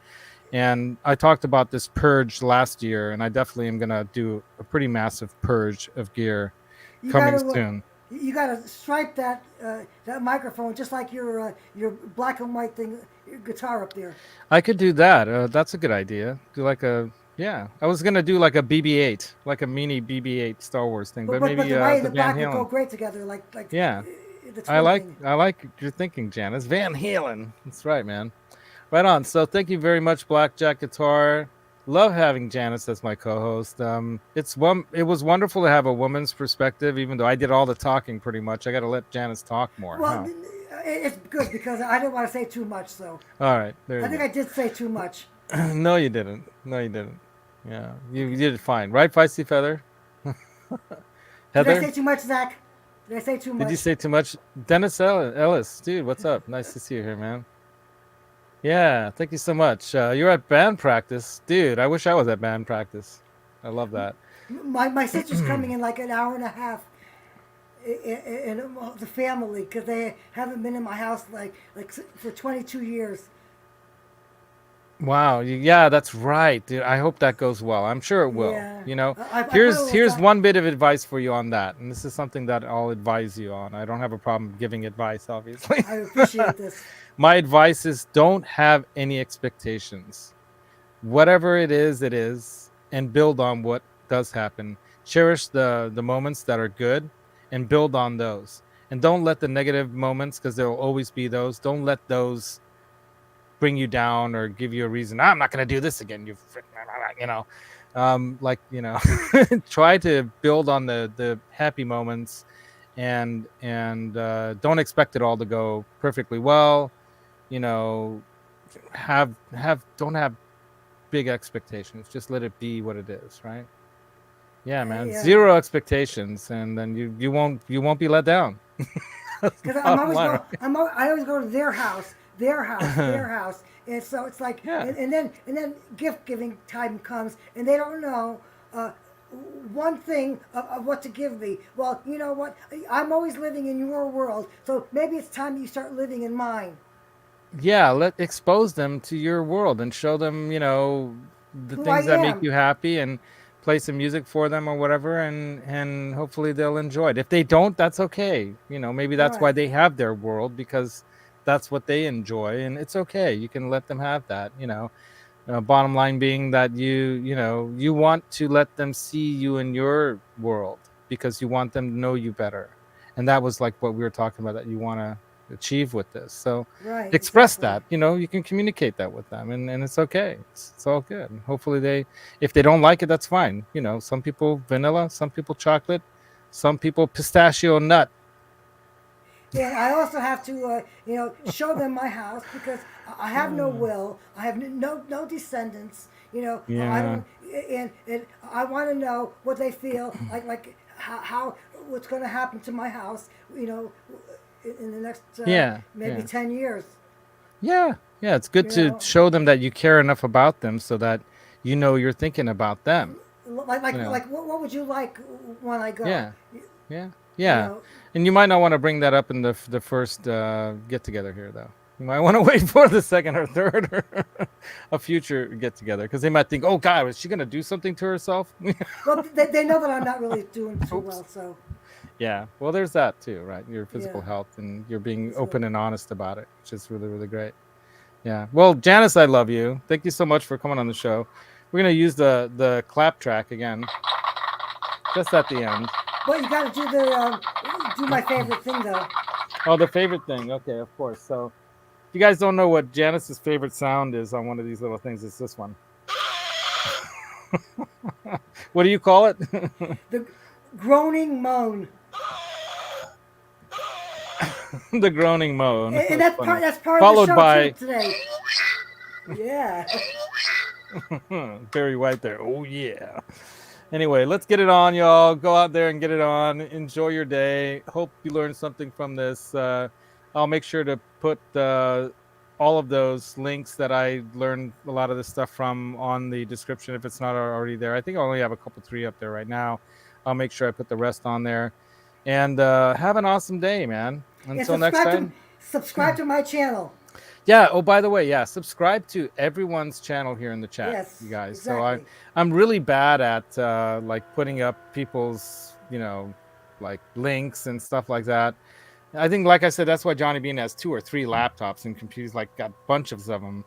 And I talked about this purge last year, and I definitely am going to do a pretty massive purge of gear. You coming gotta, soon. You gotta stripe that that microphone just like your black and white thing, your guitar up there. I could do that. That's a good idea. Do like a yeah. I was gonna do like a BB-8, like a mini BB-8 Star Wars thing, but But maybe the white and the the Van black would go Halen. great together, like Yeah, the twin thing. I like your thinking, Janice. Van Halen. That's right, man. Right on. So thank you very much, Blackjack Guitar. Love having Janice as my co-host. It was wonderful to have a woman's perspective, even though I did all the talking pretty much. I got to let Janice talk more. Well, Huh? it's good because I didn't want to say too much, so All right, there I you think go. I did say too much. No, you didn't. No, you didn't. Yeah, you did it fine, right, Feisty Feather? Did Heather, I say too much, Zach? Did I say too much? did you say too much? Dennis Ellis, dude, what's up? Nice to see you here, man. Yeah, thank you so much. You're at band practice, dude. I wish I was at band practice. I love that. My sister's coming in like an hour and a half, and the family because they haven't been in my house like for 22 years. Wow. Yeah, that's right, dude. I hope that goes well. I'm sure it will. Yeah. You know, I put a little here's thought- one bit of advice for you on that, and this is something that I'll advise you on. I don't have a problem giving advice, obviously. I appreciate this. My advice is don't have any expectations. Whatever it is, and build on what does happen. Cherish the moments that are good, and build on those. And don't let the negative moments, because there will always be those. Don't let those bring you down or give you a reason. I'm not going to do this again. You know, try to build on the happy moments, and don't expect it all to go perfectly well. You know, don't have big expectations. Just let it be what it is, right? Yeah, man. Yeah. Zero expectations, and then you won't be let down. Because I always go to their house, their house, and so it's like, Yeah. and then gift giving time comes, and they don't know one thing of what to give me. Well, you know what? I'm always living in your world, so maybe it's time you start living in mine. Yeah, expose them to your world and show them, the Who things I that am. make you happy, and play some music for them or whatever, and hopefully they'll enjoy it. If they don't, that's okay. Maybe that's why Right. they have their world, because that's what they enjoy, and it's okay. You can let them have that. Bottom line being that you want to let them see you in your world, because you want them to know you better, and that was like what we were talking about, that you want to achieve with this. So Right. express exactly. that. You can communicate that with them, and it's okay. It's all good. Hopefully if they don't like it, that's fine. Some people vanilla, some people chocolate, some people pistachio nut. And I also have to, show them my house because I have no will. I have no descendants. I Yeah. don't, and I want to know what they feel like how what's going to happen to my house. In the next maybe 10 years. Yeah, it's good You to know? show them that you care enough about them, so that you're thinking about them. Like what would you like when I go? Yeah. You know, And you might not want to bring that up in the first get together here, though. You might want to wait for the second or third or a future get together, because they might think, "Oh God, is she gonna do something to herself?" well, they know that I'm not really doing too well, so Yeah, well, there's that too, right? Your physical Yeah. health, and you're being So- open and honest about it, which is really, really great. Yeah. Well, Janice, I love you. Thank you so much for coming on the show. We're gonna use the clap track again, just at the end. Well, you got to do my favorite thing though. Oh, the favorite thing. Okay, of course. So, if you guys don't know what Janice's favorite sound is on one of these little things, it's this one. What do you call it? The groaning moan, The groaning moan. and That's that's funny. part Followed of the show by- too, today. Yeah. Very white there. Oh yeah. Anyway, let's get it on, y'all. Go out there and get it on. Enjoy your day. Hope you learned something from this. I'll make sure to put all of those links that I learned a lot of this stuff from on the description, if it's not already there. I think I only have a couple, 3 up there right now. I'll make sure I put the rest on there. And have an awesome day, man. And Until next time. Subscribe to my channel. Yeah. Oh, by the way, subscribe to everyone's channel here in the chat, Yes, you guys. exactly. So I'm really bad at like putting up people's, like links and stuff like that. I think, like I said, that's why Johnny Bean has 2 or 3 laptops and computers, like got bunches of them.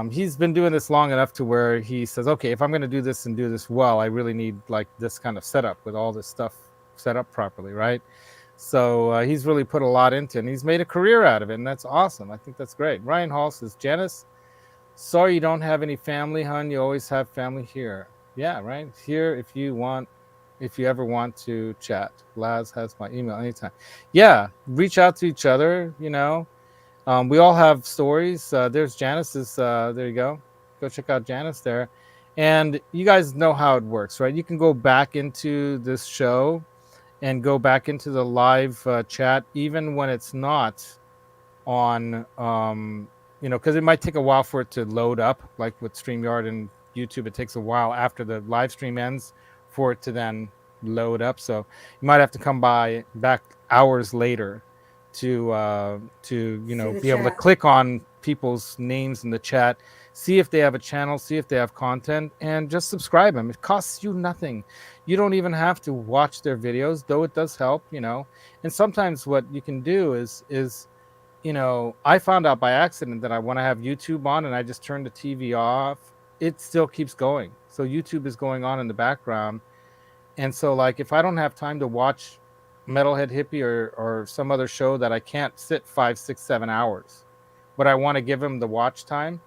He's been doing this long enough to where he says, okay, if I'm going to do this and do this well, I really need like this kind of setup with all this stuff set up properly, right? So he's really put a lot into it, and he's made a career out of it, and that's awesome. I think that's great. Ryan Hall says, Janice, sorry you don't have any family, hon. You always have family here. Yeah, right? Here, if you ever want to chat. Laz has my email anytime. Yeah, reach out to each other, you know. We all have stories. There's Janice's. There you go. Go check out Janice there. And you guys know how it works, right? You can go back into this show and go back into the live chat, even when it's not on, you know, because it might take a while for it to load up, like with StreamYard and YouTube. It takes a while after the live stream ends for it to then load up. So you might have to come back hours later to you know, be able to click on people's names in the chat, see if they have a channel, see if they have content, and just subscribe them. It costs you nothing. You don't even have to watch their videos, though it does help, you know. And sometimes what you can do is you know, I found out by accident that when I have YouTube on and I just turn the TV off, it still keeps going. So YouTube is going on in the background. And so, like, if I don't have time to watch Metalhead Hippie or some other show that I can't sit 5, 6, 7 hours, but I want to give them the watch time,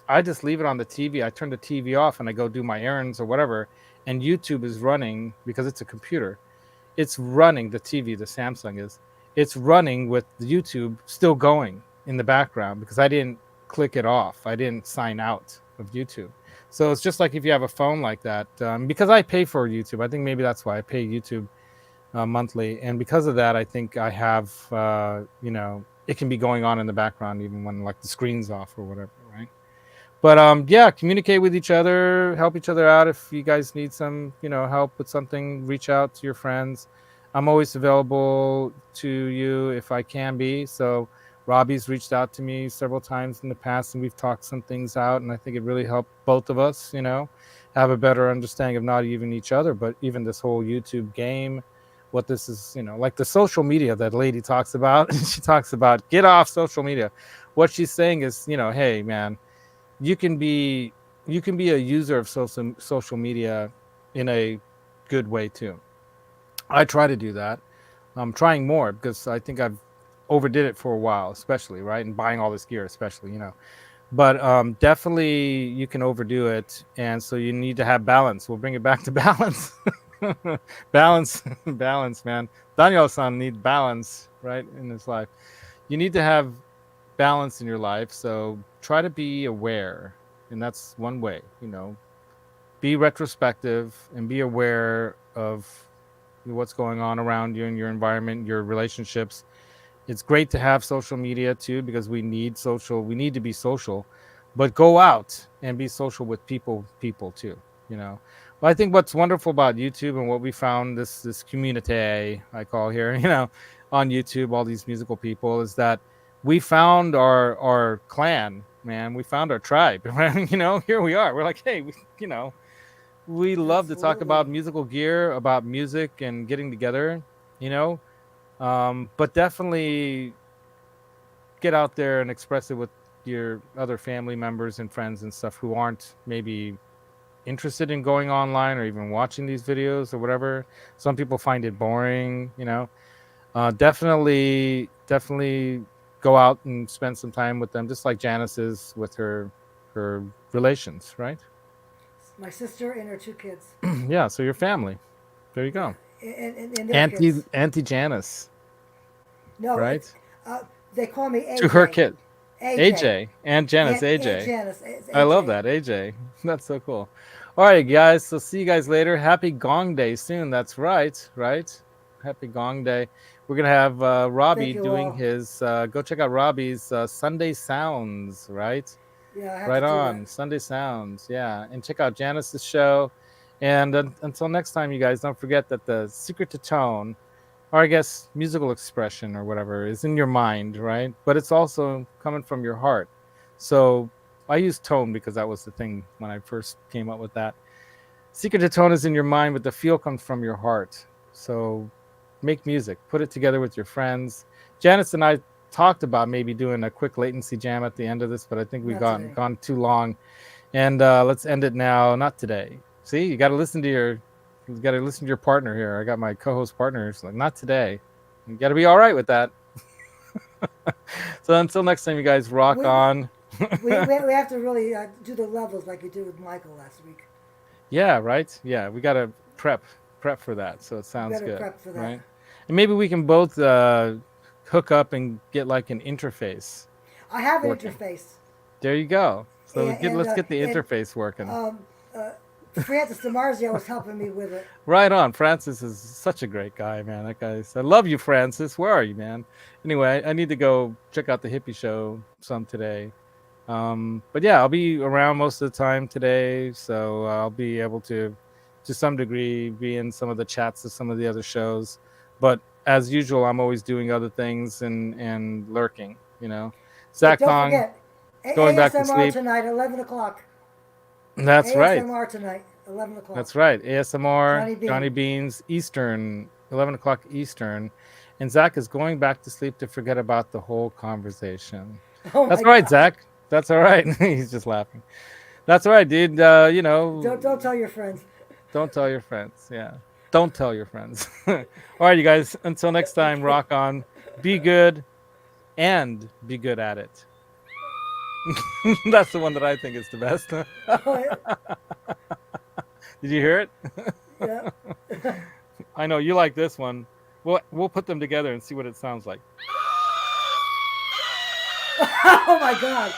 I just leave it on the TV. I turn the TV off and I go do my errands or whatever. And YouTube is running, because it's a computer. It's running the TV, the Samsung is. It's running with the YouTube still going in the background because I didn't click it off. I didn't sign out of YouTube. So it's just like if you have a phone like that, because I pay for YouTube. I think maybe that's why I pay YouTube monthly. And because of that, I think I have, you know, it can be going on in the background even when like the screen's off or whatever, right? But yeah, communicate with each other, help each other out. If you guys need some, you know, help with something, reach out to your friends. I'm always available to you if I can be. So Robbie's reached out to me several times in the past, and we've talked some things out, and I think it really helped both of us, you know, have a better understanding of not even each other, but even this whole YouTube game, what this is, you know, like the social media that lady talks about. She talks about get off social media. What she's saying is, you know, hey man, you can be a user of social media in a good way too. I try to do that. I'm trying more because I think I've overdid it for a while, especially, right? And buying all this gear, especially, you know. But definitely you can overdo it. And so you need to have balance. We'll bring it back to balance. balance, man. Daniel-san needs balance, right, in his life. You need to have balance in your life. So try to be aware. And that's one way, you know. Be retrospective and be aware of what's going on around you in your environment, your relationships. It's great to have social media too, because we need to be social, but go out and be social with people too, you know. But I think what's wonderful about YouTube and what we found, this community I call here, you know, on YouTube, all these musical people, is that we found our clan, man. We found our tribe. You know, here we are. We're like, hey, you know, we love to talk about musical gear, about music and getting together, you know. But definitely get out there and express it with your other family members and friends and stuff who aren't maybe interested in going online or even watching these videos or whatever. Some people find it boring, you know. Definitely go out and spend some time with them, just like Janice is with her relations, right? My sister and her 2 kids. Yeah, so your family. There you go. And Auntie Janice. No, right? They call me AJ. To her kid. AJ. And Janice, AJ. Aunt Janice, AJ. I love that, AJ. That's so cool. All right, guys. So see you guys later. Happy Gong Day soon. That's right. Happy Gong Day. We're going to have Robbie doing his, go check out Robbie's Sunday Sounds, right? Yeah, I have right to do on. that. Sunday Sounds. Yeah. And check out Janice's show. And until next time, you guys, don't forget that the secret to tone, or I guess musical expression or whatever, is in your mind, right? But it's also coming from your heart. So I use tone because that was the thing when I first came up with that. Secret to tone is in your mind, but the feel comes from your heart. So make music, put it together with your friends. Janice and I talked about maybe doing a quick latency jam at the end of this, but I think we've gone too long. And let's end it now. Not today. See, you got to listen to your partner here. I got my co-host partners like, not today. You got to be all right with that. So until next time, you guys rock on. we have to really do the levels like you did with Michael last week. Yeah, right. Yeah, we got to prep for that. So it sounds good, prep for that. right? And maybe we can both hook up and get like an interface. I have an interface. There you go. So let's get the interface working. Francis DiMarzio was helping me with it. Right on. Francis is such a great guy, man. That guy's. I love you, Francis. Where are you, man? Anyway, I need to go check out the hippie show some today. But yeah, I'll be around most of the time today, so I'll be able to some degree, be in some of the chats of some of the other shows. But as usual, I'm always doing other things and lurking. You know, Zach Tong, going back to sleep tonight, 11 o'clock. That's right. ASMR tonight, 11 o'clock. That's right. ASMR, Johnny Beans, Eastern, 11 o'clock Eastern. And Zach is going back to sleep to forget about the whole conversation. That's right, Zach. That's all right. He's just laughing. That's all right, dude. You know. Don't tell your friends. Don't tell your friends. Yeah. Don't tell your friends. All right, you guys. Until next time, rock on. Be good and be good at it. That's the one that I think is the best. Did you hear it? Yeah. I know you like this one. We'll put them together and see what it sounds like. Oh my God.